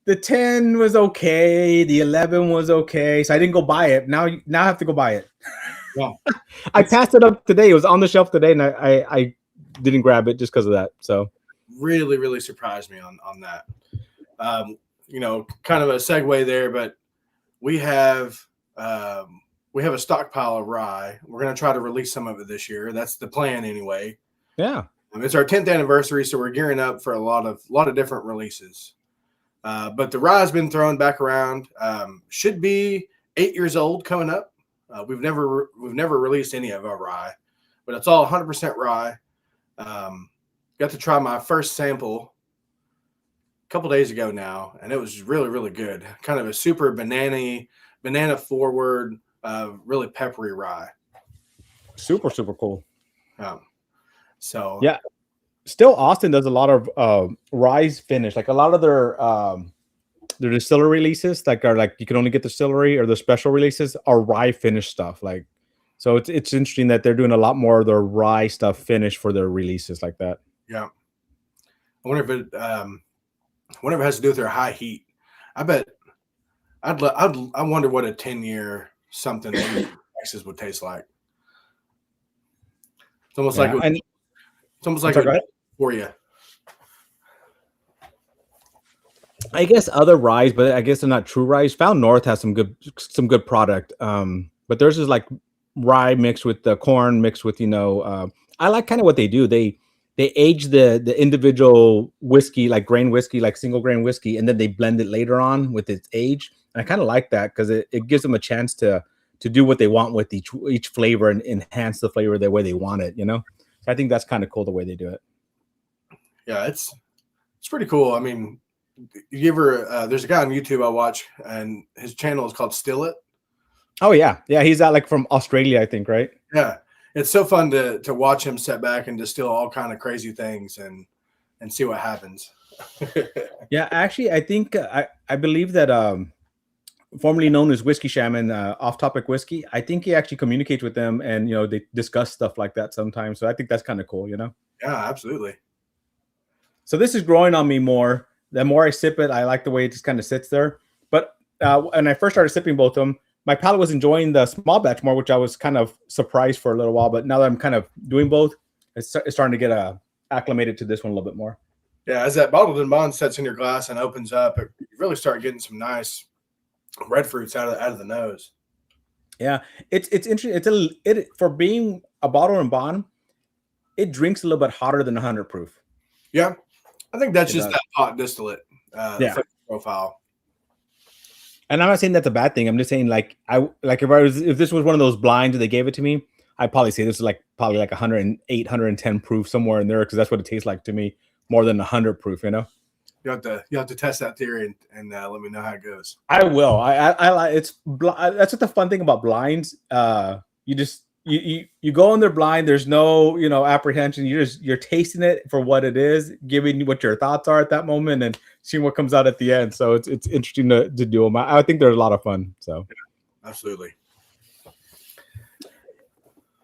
[SPEAKER 2] 10 was okay, the 11 was okay, so I didn't go buy it. Now I have to go buy it.
[SPEAKER 3] Yeah.
[SPEAKER 2] I passed it up today. It was on the shelf today, and I didn't grab it just because of that. So
[SPEAKER 3] really, really surprised me on that. Kind of a segue there, but we have a stockpile of rye. We're going to try to release some of it this year. That's the plan anyway.
[SPEAKER 2] Yeah.
[SPEAKER 3] It's our 10th anniversary, so we're gearing up for a lot of different releases. But the rye has been thrown back around. Should be 8 years old coming up. We've never released any of our rye, but it's all 100% rye. Got to try my first sample a couple days ago now, and it was really, really good. Kind of a super banana forward, really peppery rye.
[SPEAKER 2] Super, super cool.
[SPEAKER 3] So
[SPEAKER 2] yeah, still Austin does a lot of rye finish. Like a lot of their distillery releases, like you can only get distillery, or the special releases are rye finish stuff. Like, so it's interesting that they're doing a lot more of their rye stuff finished for their releases like that.
[SPEAKER 3] Yeah, I wonder if it has to do with their high heat. I bet I wonder what a 10-year something in Texas would taste like. It's almost like for you.
[SPEAKER 2] I guess other ryes, but I guess they're not true ryes. Found North has some good product. But theirs is like rye mixed with the corn, mixed with I like kind of what they do. They age the individual whiskey, like grain whiskey, like single grain whiskey, and then they blend it later on with its age. And I kind of like that because it gives them a chance to do what they want with each flavor and enhance the flavor the way they want it. So I think that's kind of cool the way they do it.
[SPEAKER 3] Yeah, it's pretty cool. I mean, you ever there's a guy on YouTube I watch, and his channel is called Still It.
[SPEAKER 2] Oh yeah, he's out like from Australia, I think, right?
[SPEAKER 3] Yeah, it's so fun to watch him sit back and distill all kind of crazy things and see what happens.
[SPEAKER 2] Yeah, actually, I think I believe that formerly known as Whiskey Shaman, Off Topic Whiskey, I think he actually communicates with them, and they discuss stuff like that sometimes. So I think that's kind of cool,
[SPEAKER 3] Yeah, absolutely.
[SPEAKER 2] So this is growing on me more. The more I sip it, I like the way it just kind of sits there. But when I first started sipping both of them, my palate was enjoying the small batch more, which I was kind of surprised for a little while. But now that I'm kind of doing both, it's starting to get acclimated to this one a little bit more.
[SPEAKER 3] Yeah, as that bottled and bond sets in your glass and opens up, you really start getting some nice red fruits out of the nose.
[SPEAKER 2] Yeah, it's interesting. For being a bottle and bond, it drinks a little bit hotter than 100 proof.
[SPEAKER 3] Yeah, I think that's just that hot distillate profile.
[SPEAKER 2] And I'm not saying that's a bad thing. I'm just saying if this was one of those blinds and they gave it to me, I'd probably say this is probably 108, 110 proof somewhere in there, because that's what it tastes like to me, more than 100 proof.
[SPEAKER 3] You have to test that theory and let me know how it goes.
[SPEAKER 2] I will. I like that's what the fun thing about blinds. You just you go in there blind. There's no apprehension. You're tasting it for what it is, giving you what your thoughts are at that moment, and seeing what comes out at the end. So it's interesting to do them. I think they're a lot of fun. So
[SPEAKER 3] absolutely.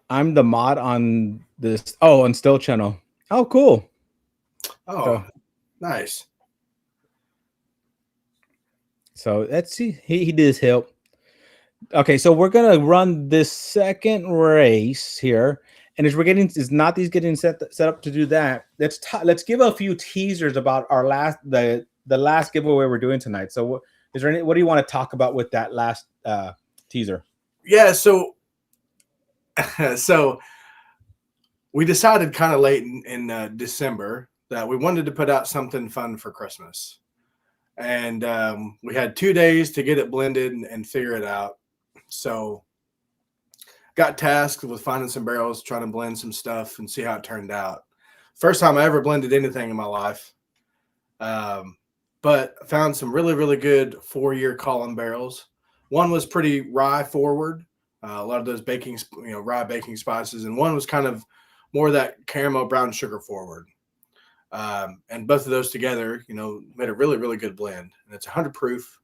[SPEAKER 2] I'm the mod on this. Oh, on Still Channel. Oh, cool.
[SPEAKER 3] Oh,
[SPEAKER 2] so,
[SPEAKER 3] nice.
[SPEAKER 2] So let's see. He does help. Okay, so we're gonna run this second race here, and as getting set up to do that, let's give a few teasers about our the last giveaway we're doing tonight. So what do you want to talk about with that last teaser?
[SPEAKER 3] Yeah, so we decided kind of late in December that we wanted to put out something fun for Christmas. And we had 2 days to get it blended and figure it out. So got tasked with finding some barrels, trying to blend some stuff and see how it turned out. First time I ever blended anything in my life. But found some really, really good 4-year column barrels. One was pretty rye forward. A lot of those rye baking spices. And one was kind of more that caramel brown sugar forward. And both of those together, made a really, really good blend. And it's 100 proof.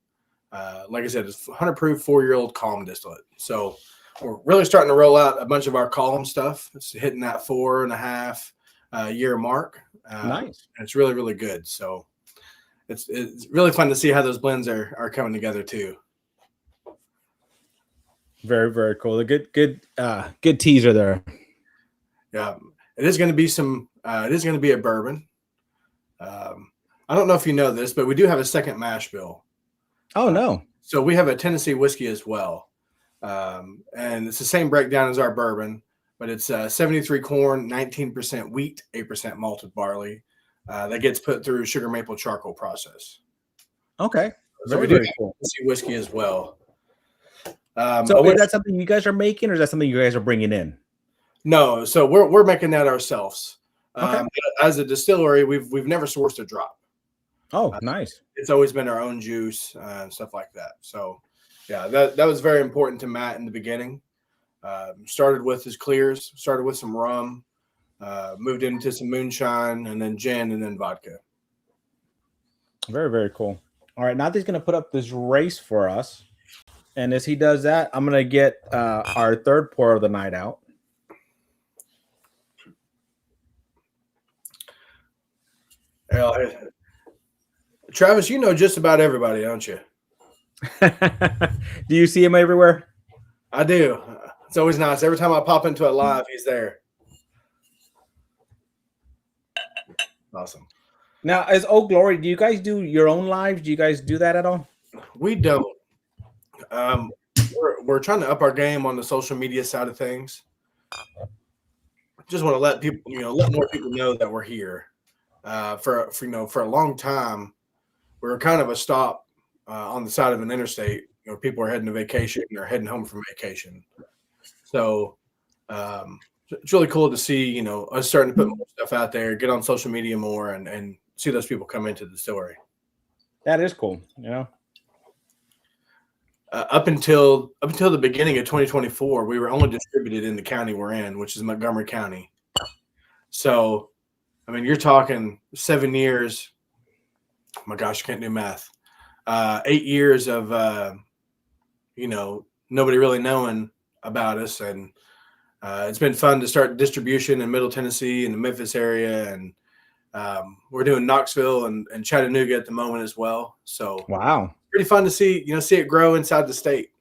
[SPEAKER 3] Like I said, it's 100 proof 4-year-old column distillate. So we're really starting to roll out a bunch of our column stuff. It's hitting that 4.5 year mark.
[SPEAKER 2] Nice.
[SPEAKER 3] And it's really, really good. So it's really fun to see how those blends are coming together too.
[SPEAKER 2] Very, very cool. A good teaser there.
[SPEAKER 3] Yeah, it is going to be it is going to be a bourbon. I don't know if you know this, but we do have a second mash bill.
[SPEAKER 2] Oh, no.
[SPEAKER 3] So we have a Tennessee whiskey as well. And it's the same breakdown as our bourbon, but it's 73 corn, 19% wheat, 8% malted barley. That gets put through sugar maple charcoal process.
[SPEAKER 2] Okay.
[SPEAKER 3] So we do have Tennessee whiskey as well.
[SPEAKER 2] So is that something you guys are making, or is that something you guys are bringing in?
[SPEAKER 3] No. So we're making that ourselves.
[SPEAKER 2] Okay.
[SPEAKER 3] As a distillery, we've never sourced a drop.
[SPEAKER 2] Oh, nice.
[SPEAKER 3] It's always been our own juice and stuff like that. So, yeah, that was very important to Matt in the beginning. Started with his clears, started with some rum, moved into some moonshine, and then gin, and then vodka.
[SPEAKER 2] Very, very cool. All right, now he's going to put up this race for us. And as he does that, I'm going to get our third pour of the night out.
[SPEAKER 3] Travis, you know just about everybody, don't you?
[SPEAKER 2] Do you see him everywhere?
[SPEAKER 3] I do. It's always nice. Every time I pop into a live, he's there. Awesome.
[SPEAKER 2] Now, as Old Glory, do you guys do your own lives? Do you guys do that at all?
[SPEAKER 3] We don't. We're trying to up our game on the social media side of things. Just want to let people, let more people know that we're here. For a long time, we were kind of a stop on the side of an interstate. People are heading to vacation or heading home from vacation. So it's really cool to see, us starting to put more stuff out there, get on social media more, and see those people come into the distillery.
[SPEAKER 2] That is cool.
[SPEAKER 3] Up until the beginning of 2024, we were only distributed in the county we're in, which is Montgomery County. So, I mean, you're talking 7 years. Oh my gosh, I can't do math. 8 years of, nobody really knowing about us. And it's been fun to start distribution in Middle Tennessee and the Memphis area. And we're doing Knoxville and Chattanooga at the moment as well. So,
[SPEAKER 2] wow.
[SPEAKER 3] Pretty fun to see it grow inside the state.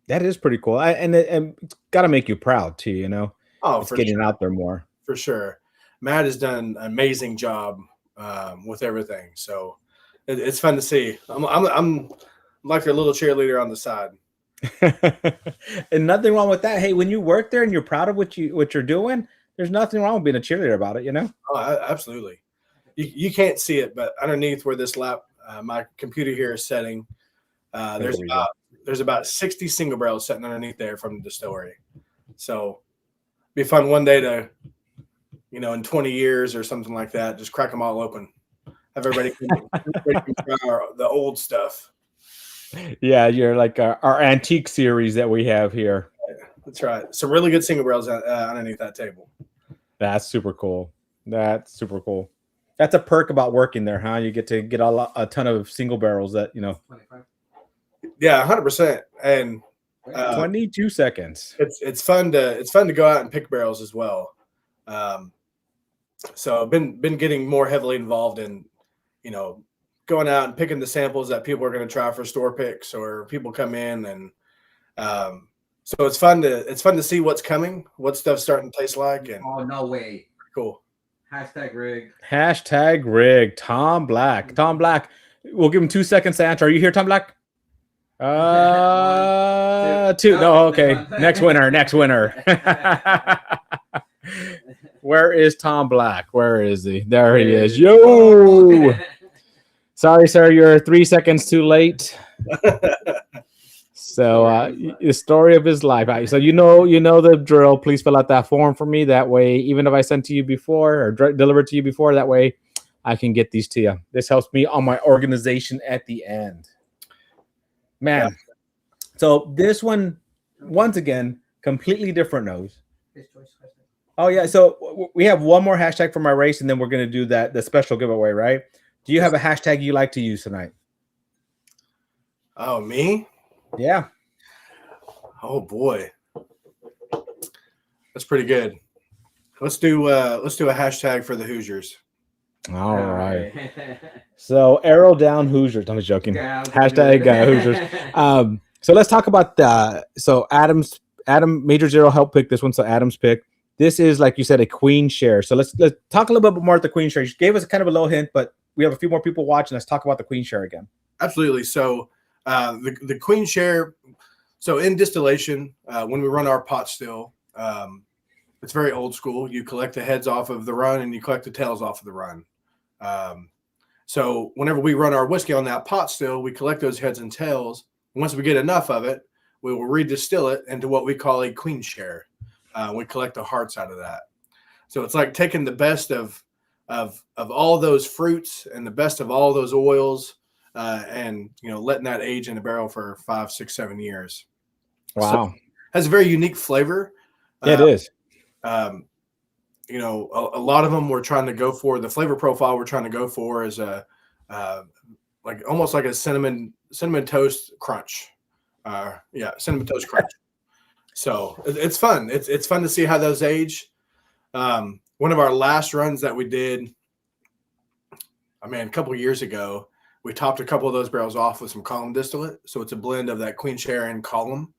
[SPEAKER 2] That is pretty cool. And it's got to make you proud too,
[SPEAKER 3] Oh,
[SPEAKER 2] it's getting out there more.
[SPEAKER 3] For sure. Matt has done an amazing job with everything. So it's fun to see. I'm like a little cheerleader on the side.
[SPEAKER 2] And nothing wrong with that. Hey, when you work there and you're proud of what you're doing, there's nothing wrong with being a cheerleader about it,
[SPEAKER 3] Oh, absolutely. You can't see it, but underneath where this my computer here is setting, there's about 60 single barrels sitting underneath there from the distillery. So it'd be fun one day to, in 20 years or something like that, just crack them all open have everybody try the old stuff.
[SPEAKER 2] Yeah, you're like our antique series that we have here.
[SPEAKER 3] That's right. Some really good single barrels underneath that table.
[SPEAKER 2] That's super cool. That's super cool. That's a perk about working there, huh? You get to get a ton of single barrels that,
[SPEAKER 1] 25.
[SPEAKER 3] Yeah, 100%. And
[SPEAKER 2] 22 seconds.
[SPEAKER 3] It's fun to go out and pick barrels as well. So I've been getting more heavily involved in, going out and picking the samples that people are going to try for store picks, or people come in, and so it's fun to see what's coming, what stuff's starting to taste like. And
[SPEAKER 1] Oh, no way.
[SPEAKER 3] cool.
[SPEAKER 1] #rig.
[SPEAKER 2] #rig. Tom Black. Tom Black. We'll give him 2 seconds to answer. Are you here, Tom Black? Two. No, okay. Next winner. Where is Tom Black? Where is he? There he is. Yo. Sorry, sir. You're 3 seconds too late. So the story of his life. So you know the drill. Please fill out that form for me. That way, even if I sent to you before or delivered to you before, that way I can get these to you. This helps me on my organization at the end. Man. Yeah. So this one, once again, completely different nose. Oh yeah. So we have one more hashtag for my race, and then we're gonna do the special giveaway, right? Do you have a hashtag you like to use tonight?
[SPEAKER 3] Oh, me?
[SPEAKER 2] Yeah.
[SPEAKER 3] Oh boy, that's pretty good. Let's do a hashtag for the Hoosiers.
[SPEAKER 2] All right. So arrow down Hoosiers. I'm just joking. Yeah, hashtag Hoosiers. So let's talk about Adam Major Zero helped pick this one. So Adam's pick. This is, like you said, a queen share. So let's talk a little bit more about the queen share. You gave us kind of a little hint, but we have a few more people watching. Let's talk about the queen share again.
[SPEAKER 3] Absolutely. So the queen share. So in distillation, when we run our pot still, it's very old school. You collect the heads off of the run and you collect the tails off of the run. So whenever we run our whiskey on that pot still, we collect those heads and tails. Once we get enough of it, we will redistill it into what we call a queen share. We collect the hearts out of that. So it's like taking the best of all those fruits and the best of all those oils, and letting that age in the barrel for 5, 6, 7 years.
[SPEAKER 2] Wow,
[SPEAKER 3] so, has a very unique flavor.
[SPEAKER 2] It is.
[SPEAKER 3] A lot of them we're trying to go for. The flavor profile we're trying to go for is almost like a cinnamon toast crunch. Cinnamon toast crunch. So it's fun. It's fun to see how those age. One of our last runs that we did, a couple of years ago, we topped a couple of those barrels off with some column distillate. So it's a blend of that queen share and column.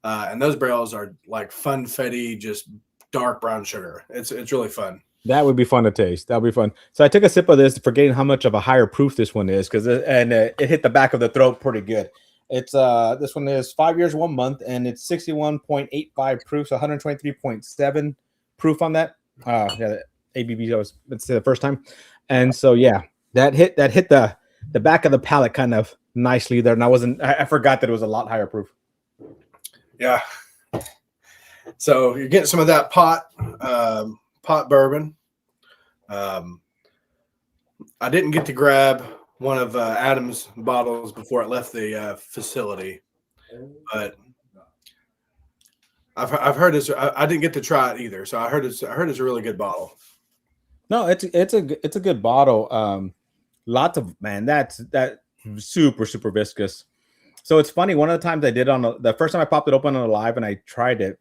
[SPEAKER 3] And those barrels are like funfetti, just dark brown sugar. It's really fun. That
[SPEAKER 2] would be fun to taste. That would be fun. So I took a sip of this, forgetting how much of a higher proof this one is, because it hit the back of the throat pretty good. It's this one is 5 years, 1 month, and it's 61.85 proof, so 123.7 proof on that. The ABV was the first time, and so that hit the back of the palate kind of nicely there. And I forgot that it was a lot higher proof.
[SPEAKER 3] Yeah. So you're getting some of that pot bourbon. I didn't get to grab one of Adam's bottles before it left the facility, but I've heard it's. I didn't get to try it either, so I heard it's a really good bottle.
[SPEAKER 2] No, it's a good bottle. Lots of that super viscous. So it's funny. One of the times I did the first time I popped it open on a live and I tried it,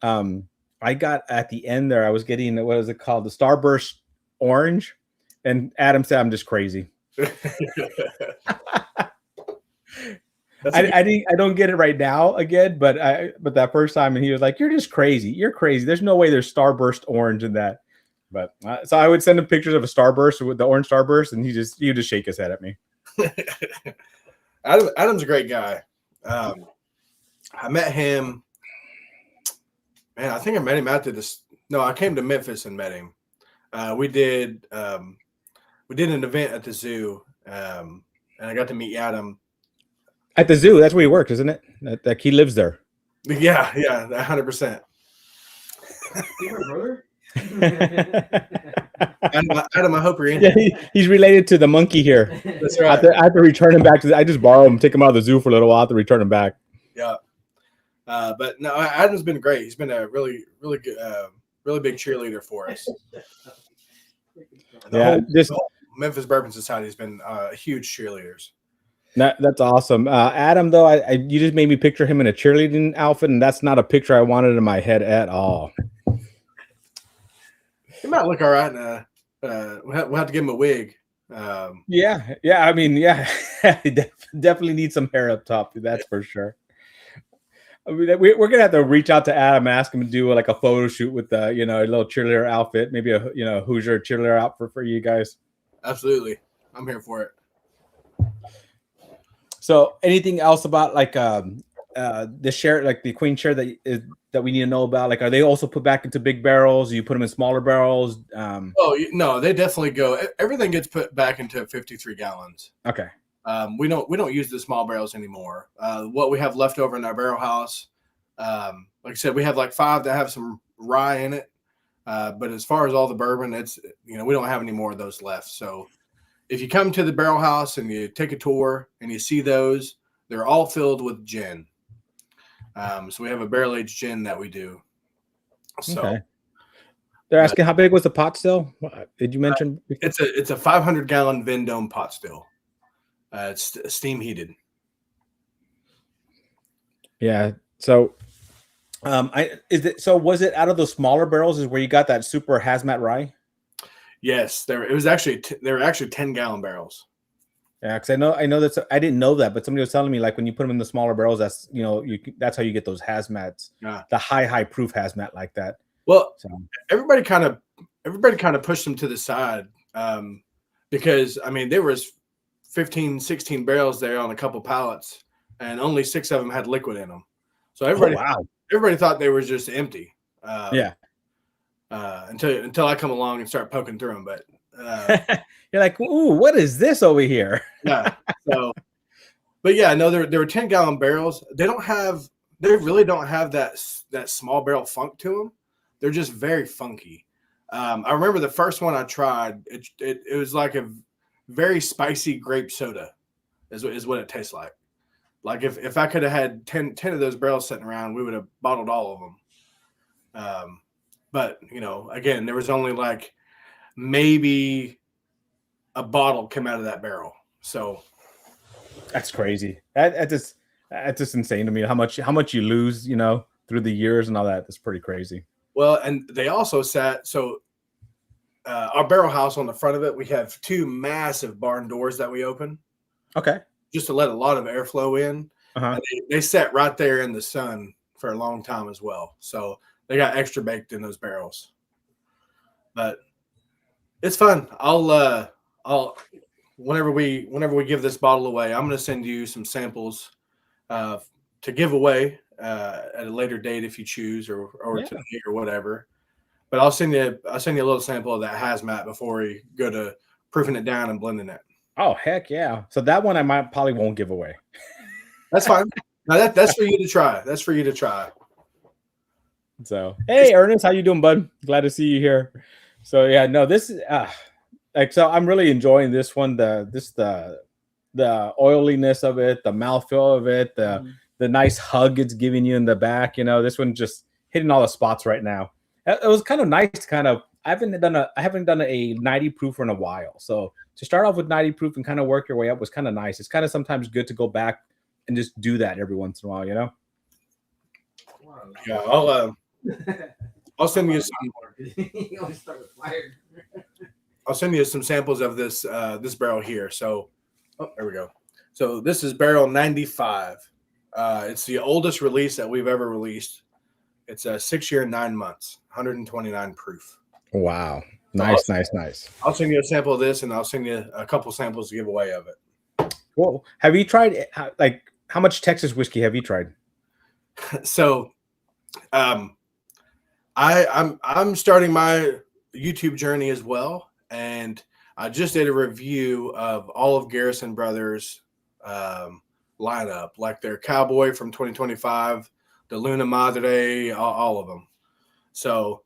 [SPEAKER 2] I got at the end there. I was getting, what is it called, the Starburst Orange, and Adam said I'm just crazy. I don't get it right now again, but that first time, and he was like, "You're just crazy. You're crazy. There's no way there's Starburst Orange in that." But so I would send him pictures of a Starburst with the orange Starburst, and he would just shake his head at me.
[SPEAKER 3] Adam's a great guy. I met him. Man, I think I met him after this. No, I came to Memphis and met him. We did an event at the zoo, and I got to meet Adam.
[SPEAKER 2] At the zoo, that's where he works, isn't it? Like he lives there.
[SPEAKER 3] Yeah, 100%.
[SPEAKER 1] Your brother?
[SPEAKER 3] Adam, I hope you're in
[SPEAKER 2] Yeah,
[SPEAKER 3] here.
[SPEAKER 2] he's related to the monkey here.
[SPEAKER 3] That's
[SPEAKER 2] I
[SPEAKER 3] right.
[SPEAKER 2] have to return him back to. I just borrow him, take him out of the zoo for a little while. I have to return him back.
[SPEAKER 3] Yeah. But no, Adam's been great. He's been a really good, really big cheerleader for us. The whole Memphis Bourbon Society has been huge cheerleaders.
[SPEAKER 2] That's awesome. Adam, though, you just made me picture him in a cheerleading outfit, and that's not a picture I wanted in my head at all.
[SPEAKER 3] He might look all right. We'll have to give him a wig.
[SPEAKER 2] Yeah. I mean, yeah, he definitely needs some hair up top. That's for sure. I mean, we're gonna have to reach out to Adam, ask him to do like a photo shoot with a little cheerleader outfit, maybe a Hoosier cheerleader outfit for you guys.
[SPEAKER 3] Absolutely, I'm here for it.
[SPEAKER 2] So, anything else about like the share, like the queen share that we need to know about? Like, are they also put back into big barrels? You put them in smaller barrels?
[SPEAKER 3] No, they definitely go. Everything gets put back into 53 gallons.
[SPEAKER 2] Okay.
[SPEAKER 3] We don't use the small barrels anymore. What we have left over in our barrel house, like I said, we have like 5 that have some rye in it. But as far as all the bourbon, it's we don't have any more of those left. So if you come to the barrel house and you take a tour and you see those, they're all filled with gin. So we have a barrel aged gin that we do. So
[SPEAKER 2] okay. They're asking how big was the pot still? Did you mention?
[SPEAKER 3] It's a 500 gallon Vendome pot still. It's steam heated.
[SPEAKER 2] Yeah. So, was it out of those smaller barrels is where you got that super hazmat rye?
[SPEAKER 3] Yes, there were actually 10-gallon barrels.
[SPEAKER 2] Yeah, because I know that I didn't know that, but somebody was telling me like when you put them in the smaller barrels, that's that's how you get those hazmats, the high proof hazmat like that.
[SPEAKER 3] Well, everybody kind of pushed them to the side because I mean there was 15, 16 barrels there on a couple pallets, and only 6 of them had liquid in them. So everybody thought they were just empty. Until I come along and start poking through them, but
[SPEAKER 2] you're like, ooh, what is this over here?
[SPEAKER 3] Yeah. So, but yeah, no, there were 10-gallon barrels. They really don't have that small barrel funk to them. They're just very funky. I remember the first one I tried. It was like a very spicy grape soda, is what it tastes like. Like if I could have had 10 of those barrels sitting around, we would have bottled all of them. But again, there was only like maybe a bottle come out of that barrel. So
[SPEAKER 2] that's crazy. That's just insane to me. How much you lose, through the years and all that. That's pretty crazy.
[SPEAKER 3] Well, and they also our barrel house on the front of it, we have 2 massive barn doors that we open.
[SPEAKER 2] Okay.
[SPEAKER 3] Just to let a lot of airflow in. And they sat right there in the sun for a long time as well. So they got extra baked in those barrels. But it's fun. I'll whenever we give this bottle away, I'm going to send you some samples to give away at a later date if you choose or tonight or whatever. But I'll send you a little sample of that hazmat before we go to proofing it down and blending it.
[SPEAKER 2] Oh heck yeah! So that one I probably won't give away.
[SPEAKER 3] That's fine. Now that's for you to try. That's for you to try.
[SPEAKER 2] So hey Ernest, how you doing, bud? Glad to see you here. So yeah, no, this is so I'm really enjoying this one. The oiliness of it, the mouthfeel of it, the nice hug it's giving you in the back. This one just hitting all the spots right now. It was kind of nice. I haven't done a 90 proof in a while. So to start off with 90 proof and kind of work your way up was kind of nice. It's kind of sometimes good to go back and just do that every once in a while,
[SPEAKER 3] Yeah, I'll send you some. I'll send you some samples of this barrel here. So, there we go. So this is barrel 95. It's the oldest release that we've ever released. It's a 6 year, 9 months, 129 proof.
[SPEAKER 2] Wow. Nice.
[SPEAKER 3] I'll send you a sample of this, and I'll send you a couple samples to give away of it.
[SPEAKER 2] Well, have you tried how much Texas whiskey have you tried?
[SPEAKER 3] So, I'm starting my YouTube journey as well, and I just did a review of all of Garrison Brothers' lineup, like their Cowboy from 2025, the Luna Madre, all of them. So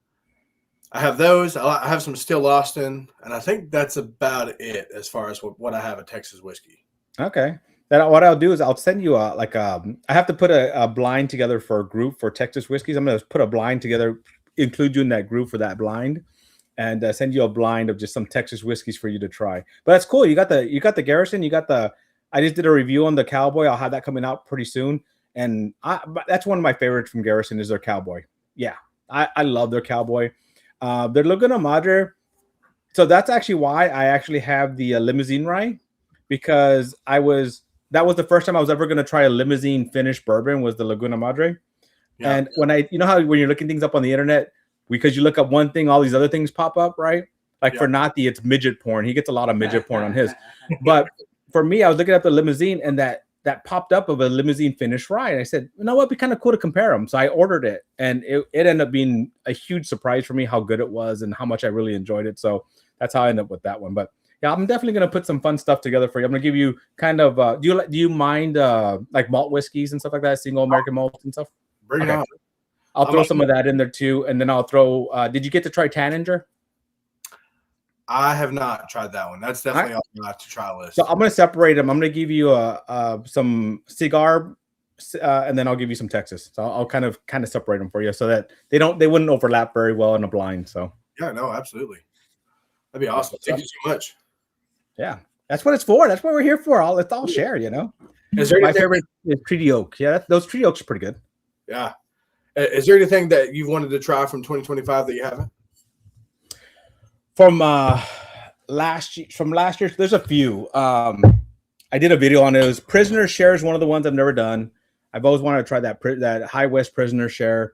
[SPEAKER 3] I have those. I have some Still Austin, and I think that's about it as far as what I have at Texas whiskey.
[SPEAKER 2] Okay. Then what I'll do is I'll send you I have to put a blind together for a group for Texas whiskeys. I'm going to put a blind together, include you in that group for that blind, and send you a blind of just some Texas whiskeys for you to try. But that's cool. You got the Garrison. I just did a review on the Cowboy. I'll have that coming out pretty soon. And that's one of my favorites from Garrison is their Cowboy. Yeah, I love their Cowboy. Their Laguna Madre. So that's actually why I actually have the limousine rye, because that was the first time I was ever going to try a limousine finished bourbon was the Laguna Madre. Yeah. And when when you're looking things up on the internet, because you look up one thing, all these other things pop up, right? Like for Nati, it's midget porn. He gets a lot of midget porn on his. But for me, I was looking at the limousine and that popped up of a limousine finished rye. And I said, you know what, it'd be kind of cool to compare them. So I ordered it, and it ended up being a huge surprise for me how good it was and how much I really enjoyed it. So that's how I ended up with that one. But yeah, I'm definitely going to put some fun stuff together for you. I'm going to give you kind of, do you mind like malt whiskeys and stuff like that, single American malt and stuff?
[SPEAKER 3] Bring it on.
[SPEAKER 2] I'll throw some of that in there too. And then I'll throw, did you get to try Tanninger?
[SPEAKER 3] I have not tried that one. That's definitely on my to try list.
[SPEAKER 2] So I'm going to separate them. I'm going to give you some cigar, and then I'll give you some Texas. So I'll kind of separate them for you so that they wouldn't overlap very well in a blind. So
[SPEAKER 3] yeah, no, absolutely. That'd be awesome. Thank you so much.
[SPEAKER 2] Yeah, that's what it's for. That's what we're here for. Let's all share, you know. My favorite is Treaty Oak. Yeah, those Treaty Oaks are pretty good.
[SPEAKER 3] Yeah. Is there anything that you wanted to try from 2025 that you haven't?
[SPEAKER 2] From last year, there's a few. I did a video on it. It was Prisoner Share is one of the ones I've never done. I've always wanted to try that High West Prisoner Share.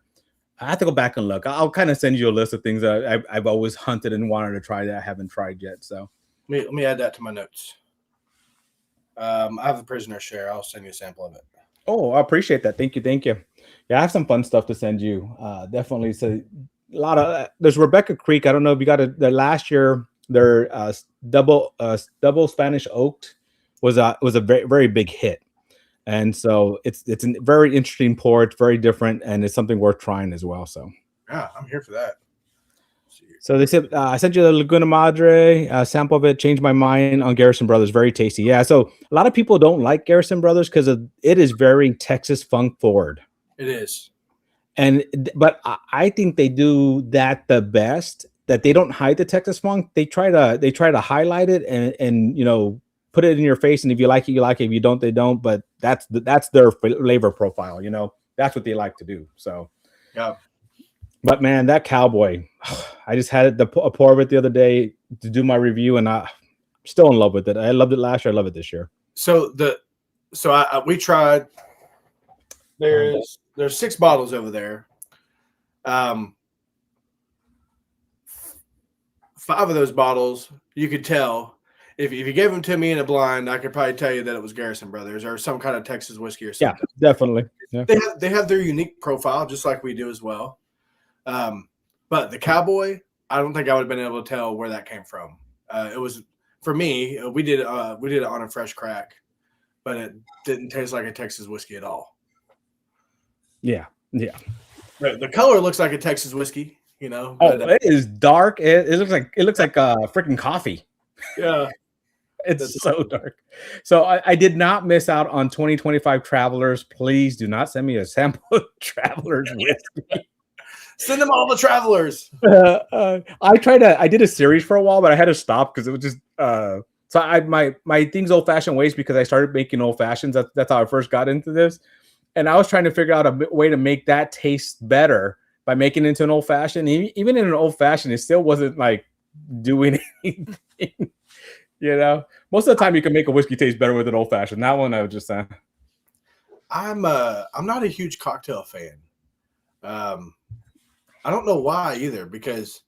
[SPEAKER 2] I have to go back and look. I'll kind of send you a list of things that I've always hunted and wanted to try that I haven't tried yet. So
[SPEAKER 3] let me add that to my notes. I have the Prisoner Share. I'll send you a sample of it.
[SPEAKER 2] Oh, I appreciate that. Thank you. Yeah, I have some fun stuff to send you. Definitely. So a lot of there's Rebecca Creek. I don't know if you got it. The last year their double Spanish oaked was a very, very big hit. And so it's a very interesting pour. It's very different, and it's something worth trying as well. So
[SPEAKER 3] yeah, I'm here for that.
[SPEAKER 2] So they said I sent you the Laguna Madre sample of it. Changed my mind on Garrison Brothers. Very tasty. Yeah. So a lot of people don't like Garrison Brothers because it is very Texas funk forward.
[SPEAKER 3] It is.
[SPEAKER 2] But I think they do that the best. That they don't hide the Texas funk. They try to highlight it and put it in your face. And if you like it, you like it. If you don't, they don't. But that's their flavor profile. That's what they like to do. So
[SPEAKER 3] yeah.
[SPEAKER 2] But man, that Cowboy, I just had a pour of it the other day to do my review, and I'm still in love with it. I loved it last year. I love it this year.
[SPEAKER 3] So we tried. There's 6 bottles over there. 5 of those bottles, you could tell if you gave them to me in a blind, I could probably tell you that it was Garrison Brothers or some kind of Texas whiskey or something.
[SPEAKER 2] Yeah, definitely. Yeah.
[SPEAKER 3] They have their unique profile, just like we do as well. But the Cowboy, I don't think I would have been able to tell where that came from. It was for me. We did it on a fresh crack, but it didn't taste like a Texas whiskey at all.
[SPEAKER 2] Yeah.
[SPEAKER 3] Right. The color looks like a Texas whiskey,
[SPEAKER 2] Oh, it is dark. It looks like freaking coffee.
[SPEAKER 3] Yeah.
[SPEAKER 2] It's so dark. So I did not miss out on 2025 Travelers. Please do not send me a sample of Travelers whiskey.
[SPEAKER 3] Send them all the Travelers.
[SPEAKER 2] I did a series for a while, but I had to stop because it was just so my thing's old fashioned ways because I started making old fashions. That's how I first got into this. And I was trying to figure out a way to make that taste better by making it into an old fashioned. Even in an old fashioned, it still wasn't like doing anything. Most of the time you can make a whiskey taste better with an old fashioned. That one I was just saying.
[SPEAKER 3] I'm not a huge cocktail fan. I don't know why either, because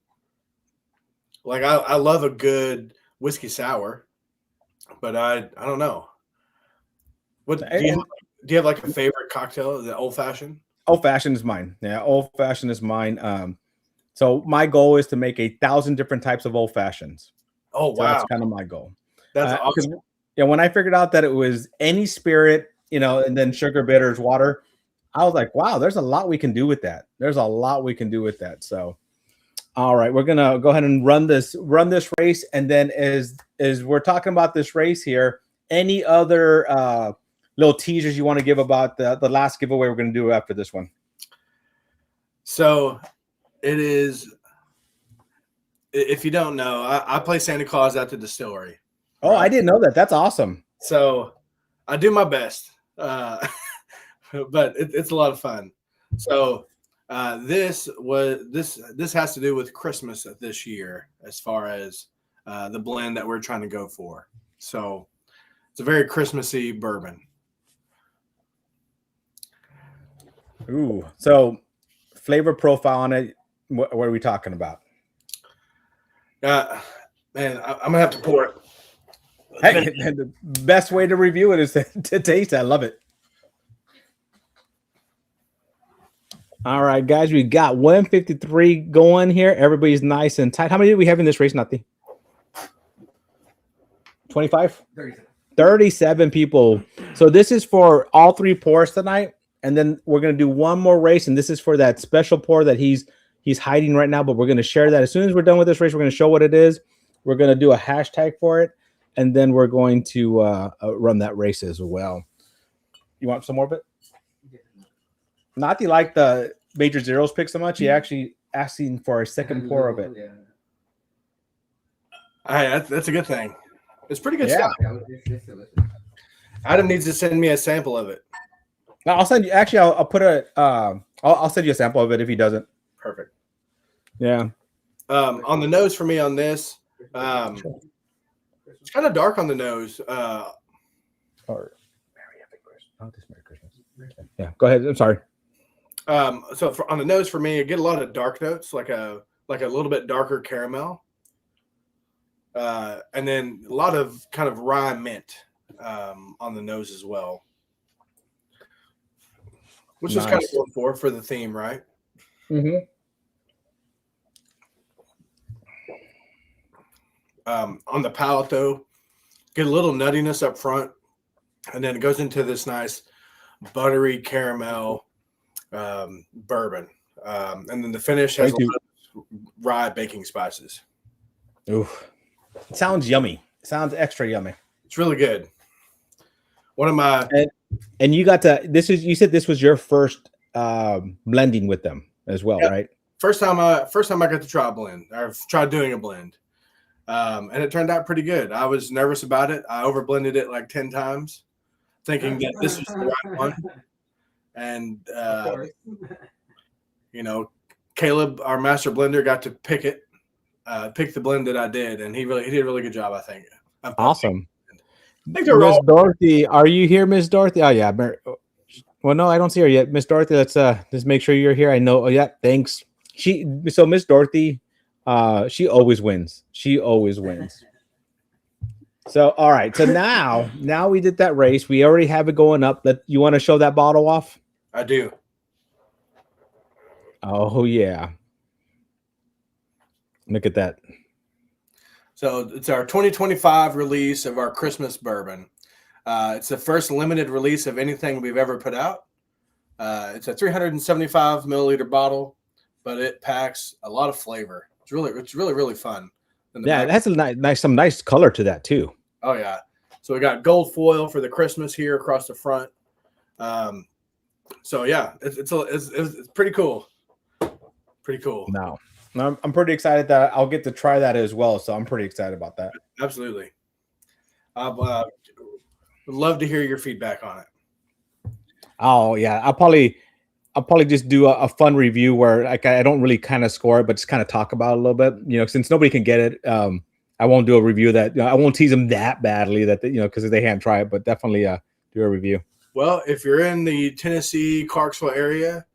[SPEAKER 3] like I love a good whiskey sour, but I don't know. What do you have like a favorite cocktail? The old fashioned?
[SPEAKER 2] Old fashioned is mine. Yeah, old fashioned is mine. So my goal is to make 1,000 different types of old fashions.
[SPEAKER 3] Oh wow,
[SPEAKER 2] so that's kind of my goal.
[SPEAKER 3] That's awesome.
[SPEAKER 2] Yeah, when I figured out that it was any spirit, and then sugar, bitters, water, I was like, wow, there's a lot we can do with that. So All right, we're gonna go ahead and run this race, and then as we're talking about this race here, any other little teasers you want to give about the last giveaway we're gonna do after this one?
[SPEAKER 3] So it is. If you don't know, I play Santa Claus at the distillery.
[SPEAKER 2] Oh, right? I didn't know that. That's awesome.
[SPEAKER 3] So I do my best, but it's a lot of fun. So this has to do with Christmas this year, as far as the blend that we're trying to go for. So it's a very Christmassy bourbon.
[SPEAKER 2] Ooh, so flavor profile on it. What are we talking about?
[SPEAKER 3] Man, I'm gonna have to pour it.
[SPEAKER 2] Hey, the best way to review it is to taste it. I love it. All right, guys, we got 153 going here. Everybody's nice and tight. How many do we have in this race, Nati? 25? 37 people. So this is for all three pours tonight. And then we're going to do one more race. And this is for that special pour that he's hiding right now. But we're going to share that. As soon as we're done with this race, we're going to show what it is. We're going to do a hashtag for it. And then we're going to run that race as well. You want some more of it? Nati liked the Major Zeros pick so much. He actually asking for a second pour of it.
[SPEAKER 3] Yeah. That's a good thing. It's pretty good stuff. Adam needs to send me a sample of it.
[SPEAKER 2] I'll send you. Actually, I'll put a. I'll send you a sample of it if he doesn't.
[SPEAKER 3] Perfect.
[SPEAKER 2] Yeah.
[SPEAKER 3] On the nose for me on this, it's kind of dark on the nose.
[SPEAKER 2] Or Merry Christmas. Yeah. Go ahead. I'm sorry.
[SPEAKER 3] So on the nose for me, I get a lot of dark notes, like a little bit darker caramel, and then a lot of kind of rye mint on the nose as well, which is kind of going for the theme, right?
[SPEAKER 2] Mm-hmm.
[SPEAKER 3] On the palate, though, get a little nuttiness up front, and then it goes into this nice buttery caramel bourbon, and then the finish has a lot of rye baking spices.
[SPEAKER 2] Ooh, it sounds yummy. It sounds extra yummy.
[SPEAKER 3] It's really good. One of my
[SPEAKER 2] and you got to this is you said this was your first blending with them as well, right?
[SPEAKER 3] First time I got to try a blend. I've tried doing a blend, and it turned out pretty good. I was nervous about it. I over blended it like 10 times, thinking that this was the right one. And Caleb, our master blender, got to pick the blend that I did, and he did a really good job, I think.
[SPEAKER 2] Awesome. Miss Dorothy, are you here, Miss Dorothy? Oh yeah. Well, no, I don't see her yet. Miss Dorothy, let's just make sure you're here. I know. Oh yeah, thanks. So Miss Dorothy, she always wins. She always wins. So all right. So now we did that race. We already have it going up. You want to show that bottle off?
[SPEAKER 3] I do.
[SPEAKER 2] Oh yeah. Look at that.
[SPEAKER 3] So it's our 2025 release of our Christmas bourbon. It's the first limited release of anything we've ever put out. It's a 375 milliliter bottle, but it packs a lot of flavor. It's really fun.
[SPEAKER 2] Yeah, it has some nice color to that too.
[SPEAKER 3] Oh yeah. So we got gold foil for the Christmas here across the front. So yeah, it's pretty cool. Pretty cool.
[SPEAKER 2] No, I'm pretty excited that I'll get to try that as well. So I'm pretty excited about that.
[SPEAKER 3] Absolutely. Would love to hear your feedback on it.
[SPEAKER 2] Oh yeah, I'll probably just do a fun review where I don't really kind of score it, but just kind of talk about it a little bit. Since nobody can get it, I won't do a review that I won't tease them that badly that because they can't try it, but definitely do a review.
[SPEAKER 3] Well, if you're in the Tennessee, Clarksville area,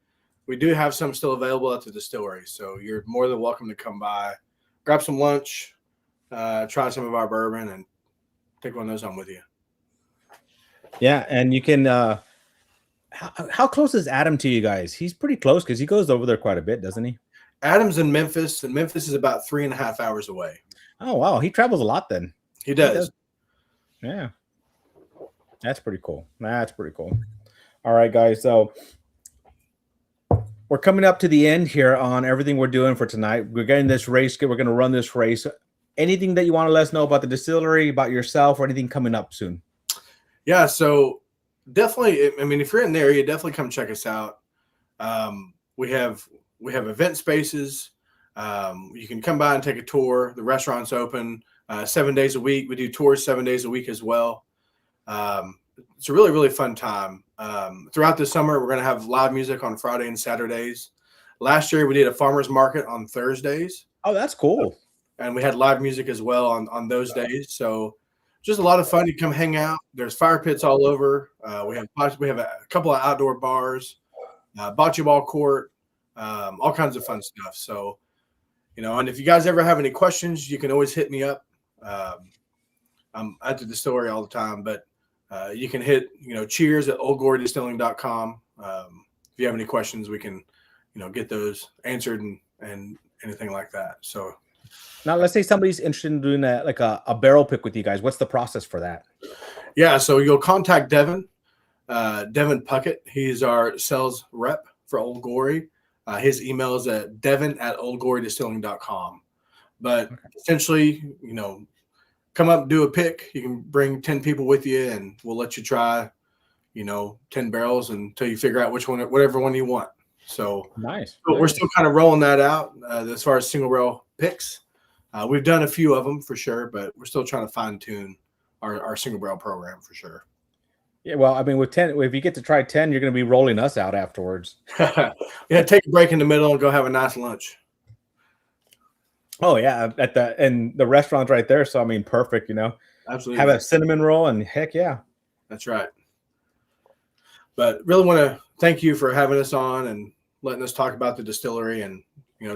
[SPEAKER 3] we do have some still available at the distillery. So you're more than welcome to come by, grab some lunch, try some of our bourbon, and take one of those home with you. Yeah,
[SPEAKER 2] and you can how close is Adam to you guys? He's pretty close because he goes over there quite a bit, doesn't he?
[SPEAKER 3] Adam's in Memphis, and Memphis is about 3.5 hours away.
[SPEAKER 2] Oh, wow. He travels a lot then.
[SPEAKER 3] He does.
[SPEAKER 2] Yeah. That's pretty cool. All right, guys. So we're coming up to the end here on everything we're doing for tonight. We're getting this race. We're going to run this race. Anything that you want to let us know about the distillery, about yourself, or anything coming up soon?
[SPEAKER 3] Yeah, so definitely. I mean, if you're in the area, definitely come check us out. We have event spaces. You can come by and take a tour. The restaurant's open 7 days a week. We do tours 7 days a week as well. It's a really, really fun time. Throughout the summer, we're going to have live music on Friday and Saturdays. Last year, we did a farmer's market on Thursdays.
[SPEAKER 2] Oh, that's cool.
[SPEAKER 3] And we had live music as well on those days. So just a lot of fun. You come hang out. There's fire pits all over. We have a couple of outdoor bars, bocce ball court, all kinds of fun stuff. So, and if you guys ever have any questions, you can always hit me up. I'm at the distillery all the time, but you can hit, cheers at oldglorydistilling.com. If you have any questions, we can, get those answered and anything like that. So
[SPEAKER 2] now let's say somebody's interested in doing a barrel pick with you guys. What's the process for that?
[SPEAKER 3] Yeah. So you'll contact Devin Puckett. He's our sales rep for Old Glory. His email is at devin@oldglorydistilling.com. But essentially, come up and do a pick. You can bring 10 people with you, and we'll let you try, 10 barrels until you figure out whatever one you want. So
[SPEAKER 2] nice.
[SPEAKER 3] We're still kind of rolling that out as far as single barrel picks. We've done a few of them for sure, but we're still trying to fine tune our single barrel program for sure.
[SPEAKER 2] Yeah, well, I mean, with 10, if you get to try 10, you're going to be rolling us out afterwards.
[SPEAKER 3] Yeah, take a break in the middle and go have a nice lunch.
[SPEAKER 2] Oh yeah, and the restaurant's right there, so I mean, perfect.
[SPEAKER 3] Absolutely.
[SPEAKER 2] Have a cinnamon roll, and heck yeah,
[SPEAKER 3] that's right. But really want to thank you for having us on and letting us talk about the distillery and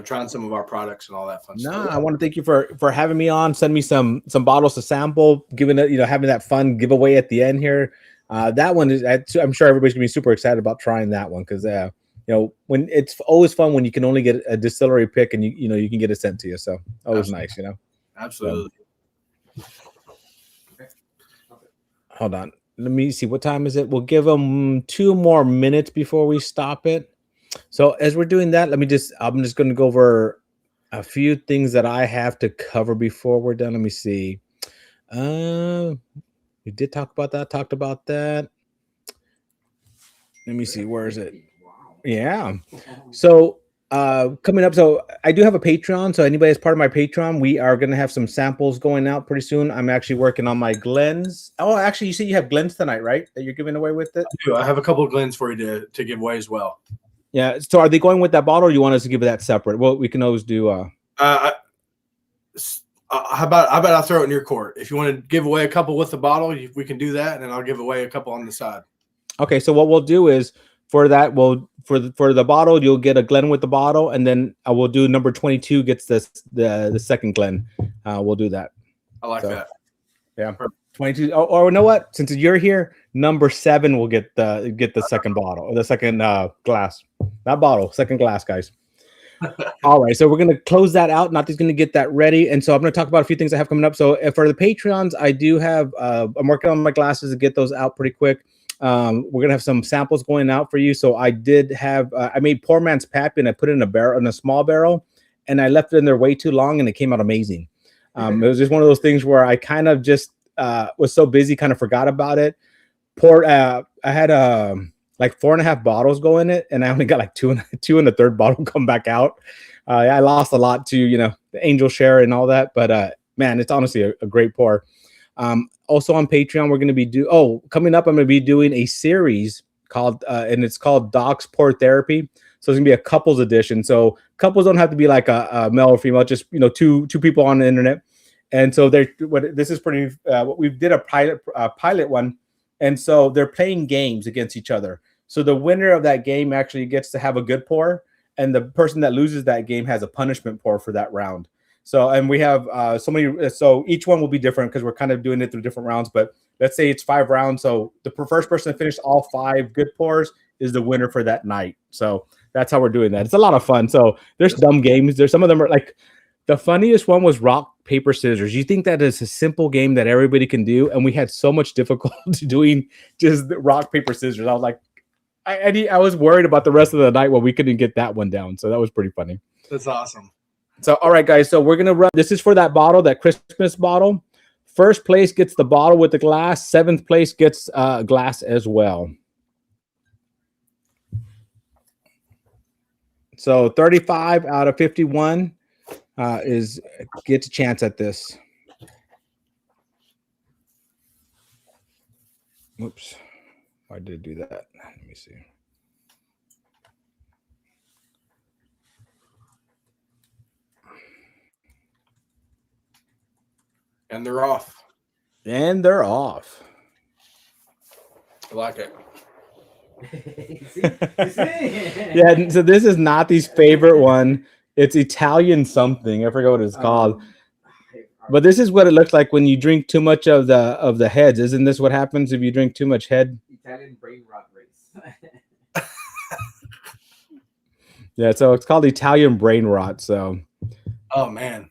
[SPEAKER 3] trying some of our products and all that fun stuff.
[SPEAKER 2] I want to thank you for having me on. Send me some bottles to sample, giving it, having that fun giveaway at the end here. That one is, I'm sure everybody's gonna be super excited about trying that one because when it's always fun when you can only get a distillery pick and you can get it sent to you. So always nice,
[SPEAKER 3] Absolutely.
[SPEAKER 2] Hold on. Let me see. What time is it? We'll give them 2 more minutes before we stop it. So as we're doing that, I'm just going to go over a few things that I have to cover before we're done. Let me see. We did talked about that. Let me see. Where is it? Yeah. So coming up, so I do have a Patreon. So anybody that's part of my Patreon, we are going to have some samples going out pretty soon. I'm actually working on my Glens. Oh, actually, you said you have Glens tonight, right? That you're giving away with it?
[SPEAKER 3] I do. I have a couple of Glens for you to give away as well.
[SPEAKER 2] Yeah. So are they going with that bottle, or you want us to give it that separate? Well, we can always do.
[SPEAKER 3] How about I'll throw it in your court. If you want to give away a couple with the bottle, we can do that, and then I'll give away a couple on the side. Okay.
[SPEAKER 2] So what we'll do is for that, for the bottle, you'll get a Glen with the bottle, and then I will do number 22 gets the second Glen. We'll do that.
[SPEAKER 3] I like that.
[SPEAKER 2] Yeah. Perfect. 22. Or you know what? Since you're here, number 7 will get the second bottle or the second glass. Not bottle, second glass, guys. All right, so we're gonna close that out. Nathan's gonna get that ready, and so I'm gonna talk about a few things I have coming up. So for the Patreons, I do have I'm working on my glasses to get those out pretty quick. We're gonna have some samples going out for you. So I did have I made Poor Man's Pappy, and I put it in a small barrel, and I left it in there way too long, and it came out amazing. It was just one of those things where I kind of just was so busy, kind of forgot about it. I had like 4.5 bottles go in it, and I only got like two and the third bottle come back out. I lost a lot to the angel share and all that, but man, it's honestly a great pour. Also on Patreon, we're going to be coming up. I'm going to be doing a series called and it's called Doc's Pour Therapy. So it's gonna be a couples edition. So couples don't have to be like a male or female, just two people on the internet. And so this is pretty. What we did a pilot one, and so they're playing games against each other. So the winner of that game actually gets to have a good pour, and the person that loses that game has a punishment pour for that round. So, and we have so each one will be different because we're kind of doing it through different rounds. But let's say it's 5 rounds. So the first person to finish all 5 good pours is the winner for that night. So that's how we're doing that. It's a lot of fun. So there's dumb games. There's some of them are like the funniest one was rock, paper, scissors. You think that is a simple game that everybody can do. And we had so much difficulty doing just rock, paper, scissors. I was like, I was worried about the rest of the night when we couldn't get that one down. So that was pretty funny.
[SPEAKER 3] That's awesome.
[SPEAKER 2] So, all right, guys. So we're going to run. This is for that bottle, that Christmas bottle. First place gets the bottle with the glass. Seventh place gets glass as well. So 35 out of 51 gets a chance at this. Oops. Why did it do that? Let me see.
[SPEAKER 3] And they're off.
[SPEAKER 2] And they're off.
[SPEAKER 3] I like it.
[SPEAKER 2] Yeah, so this is Nathi's favorite one. It's Italian something. I forgot what it's called. But this is what it looks like when you drink too much of the heads. Isn't this what happens if you drink too much head?
[SPEAKER 1] Italian brain rot race.
[SPEAKER 2] Yeah, so it's called Italian brain rot. So,
[SPEAKER 3] oh man.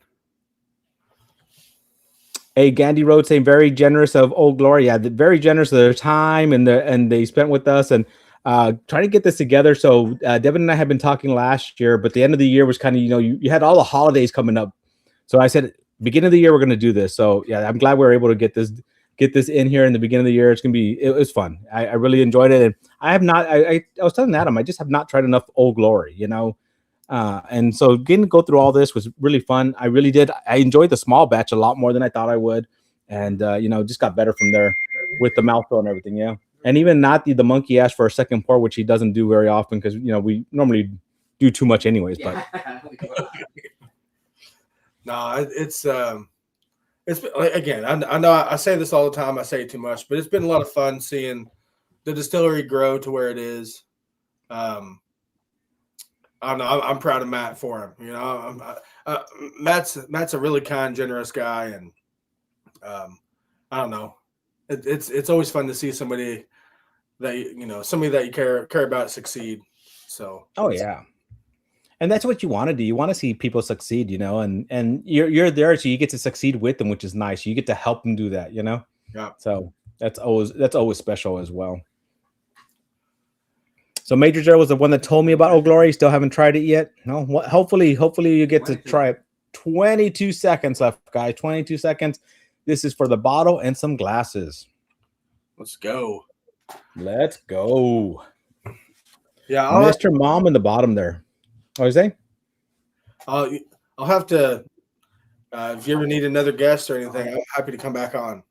[SPEAKER 2] Hey, Gandhi Road saying very generous of Old Glory. Yeah, very generous of their time and they spent with us and trying to get this together. So Devin and I have been talking last year, but the end of the year was kind of, you had all the holidays coming up. So I said, beginning of the year, we're going to do this. So yeah, I'm glad we were able to get this in here in the beginning of the year. It was fun. I really enjoyed it. And I have not, I was telling Adam, I just have not tried enough Old Glory, and so getting to go through all this was really fun. I really did. I enjoyed the small batch a lot more than I thought I would. And, just got better from there with the mouthfeel and everything. Yeah. And even not the monkey asked for a second pour, which he doesn't do very often because, we normally do too much anyways. But
[SPEAKER 3] no, it's again, I know I say this all the time. I say it too much, but it's been a lot of fun seeing the distillery grow to where it is. I don't know. I'm proud of Matt for him. Matt's a really kind, generous guy, and I don't know. It's always fun to see somebody that you care about succeed. So.
[SPEAKER 2] Oh yeah, and that's what you want to do. You want to see people succeed, and you're there, so you get to succeed with them, which is nice. You get to help them do that, Yeah. So that's always special as well. So Major Joe was the one that told me about Old Glory. Still haven't tried it yet. No, hopefully you get to try it. 22 seconds left, guys. 22 seconds. This is for the bottle and some glasses.
[SPEAKER 3] Let's go.
[SPEAKER 2] Let's go.
[SPEAKER 3] Yeah,
[SPEAKER 2] Mr. Mom in the bottom there. What was that?
[SPEAKER 3] I'll have to. If you ever need another guest or anything, I'm happy to come back on.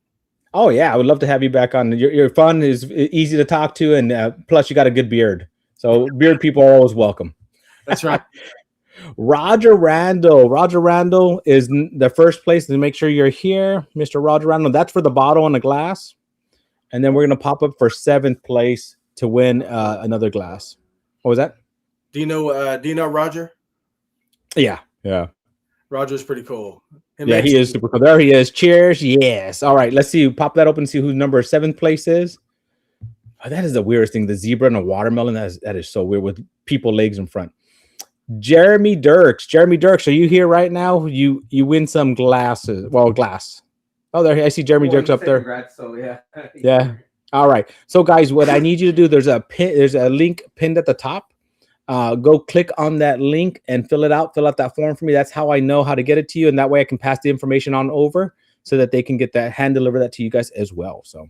[SPEAKER 2] Oh yeah, I would love to have you back on. Your fun is easy to talk to, and plus you got a good beard. So beard people are always welcome.
[SPEAKER 3] That's right.
[SPEAKER 2] Roger Randall. Roger Randall is the first place to make sure you're here, Mr. Roger Randall. That's for the bottle and the glass, and then we're gonna pop up for 7th place to win another glass. What was that?
[SPEAKER 3] Do you know Roger?
[SPEAKER 2] Yeah.
[SPEAKER 3] Roger's pretty cool.
[SPEAKER 2] He is super cool. There he is. Cheers. Yes. All right. Let's see. Pop that open and see who number 7th place is. Oh, that is the weirdest thing. The zebra and a watermelon. That is so weird with people legs in front. Jeremy Dirks. Jeremy Dirks, are you here right now? You win some glasses. Well, glass. Oh, there. I see Jeremy Dirks up there.
[SPEAKER 1] Congrats, so yeah.
[SPEAKER 2] Yeah. All right. So guys, what I need you to do, there's a link pinned at the top. Go click on that link and fill out that form for me. That's how I know how to get it to you. And that way I can pass the information on over so that they can get that hand deliver that to you guys as well. So,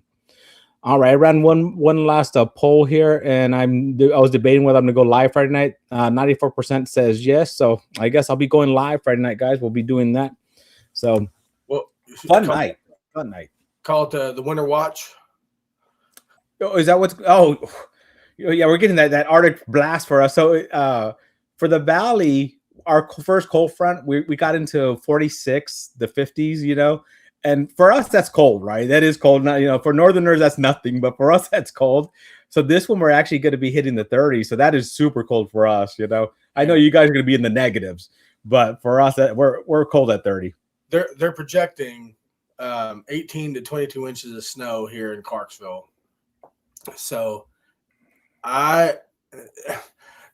[SPEAKER 2] all right. I ran one last poll here and I was debating whether I'm going to go live Friday night. 94% says yes. So I guess I'll be going live Friday night, guys. We'll be doing that. So fun night.
[SPEAKER 3] Call it the Winter Watch.
[SPEAKER 2] Oh, is that what's, yeah, we're getting that Arctic blast for us. So for the Valley, our first cold front, we got into 46, the 50s, and for us, that's cold, right? That is cold. Now, for Northerners, that's nothing, but for us, that's cold. So this one, we're actually going to be hitting the 30s. So that is super cold for us, I know you guys are going to be in the negatives, but for us, we're cold at 30.
[SPEAKER 3] They're projecting 18 to 22 inches of snow here in Clarksville. So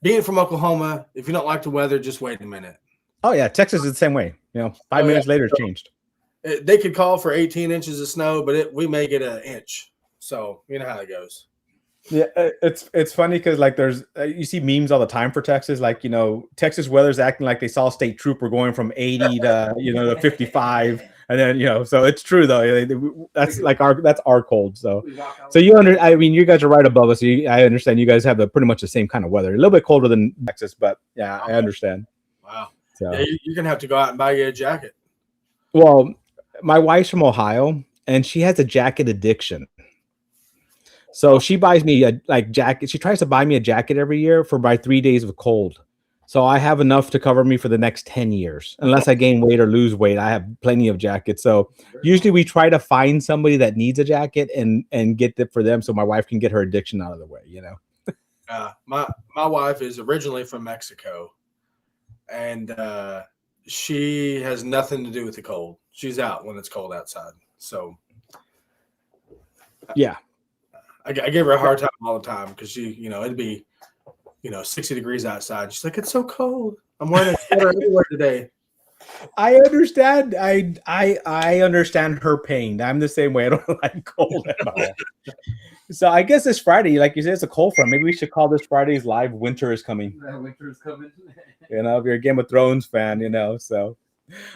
[SPEAKER 3] being from Oklahoma, if you don't like the weather, just wait a minute.
[SPEAKER 2] Oh yeah, Texas is the same way. 5 minutes later, it's changed.
[SPEAKER 3] They could call for 18 inches of snow, but we may get an inch. So you know how it goes.
[SPEAKER 2] Yeah, it's funny because like there's you see memes all the time for Texas, like Texas weather's acting like they saw a state trooper going from 80 to to 55, and then so it's true though. That's like that's our cold. So I mean you guys are right above us. So I understand you guys have pretty much the same kind of weather, a little bit colder than Texas, but yeah, I understand.
[SPEAKER 3] Wow.
[SPEAKER 2] So
[SPEAKER 3] yeah, you're gonna have to go out and buy you a jacket.
[SPEAKER 2] Well, my wife's from Ohio, and she has a jacket addiction. So she buys me a jacket. She tries to buy me a jacket every year for my 3 days of cold. So I have enough to cover me for the next 10 years. Unless I gain weight or lose weight, I have plenty of jackets. So usually we try to find somebody that needs a jacket and get it for them so my wife can get her addiction out of the way,
[SPEAKER 3] My wife is originally from Mexico, and she has nothing to do with the cold. She's out when it's cold outside. So
[SPEAKER 2] yeah.
[SPEAKER 3] I gave her a hard time all the time because she, it'd be, 60 degrees outside. She's like, it's so cold. I'm wearing a sweater everywhere today.
[SPEAKER 2] I understand. I understand her pain. I'm the same way. I don't like cold at all. So I guess this Friday, like you said, it's a cold front. Maybe we should call this Friday's live "Winter is Coming."
[SPEAKER 1] Winter is coming.
[SPEAKER 2] If you're a Game of Thrones fan, so.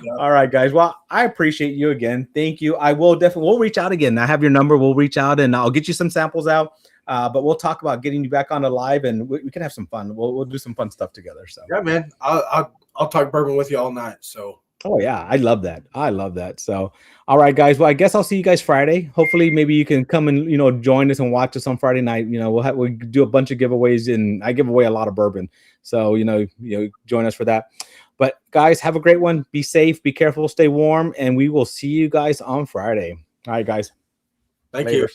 [SPEAKER 3] Yeah.
[SPEAKER 2] All right, guys. Well, I appreciate you again. Thank you. We'll reach out again. I have your number. We'll reach out and I'll get you some samples out. But we'll talk about getting you back on the live and we can have some fun. We'll do some fun stuff together. So
[SPEAKER 3] yeah, man. I'll talk bourbon with you all night. So
[SPEAKER 2] oh yeah, I love that. So all right, guys. Well, I guess I'll see you guys Friday. Hopefully, maybe you can come and join us and watch us on Friday night. We'll do a bunch of giveaways and I give away a lot of bourbon. So join us for that. But guys, have a great one. Be safe, be careful, stay warm, and we will see you guys on Friday. All right, guys.
[SPEAKER 3] Thank you.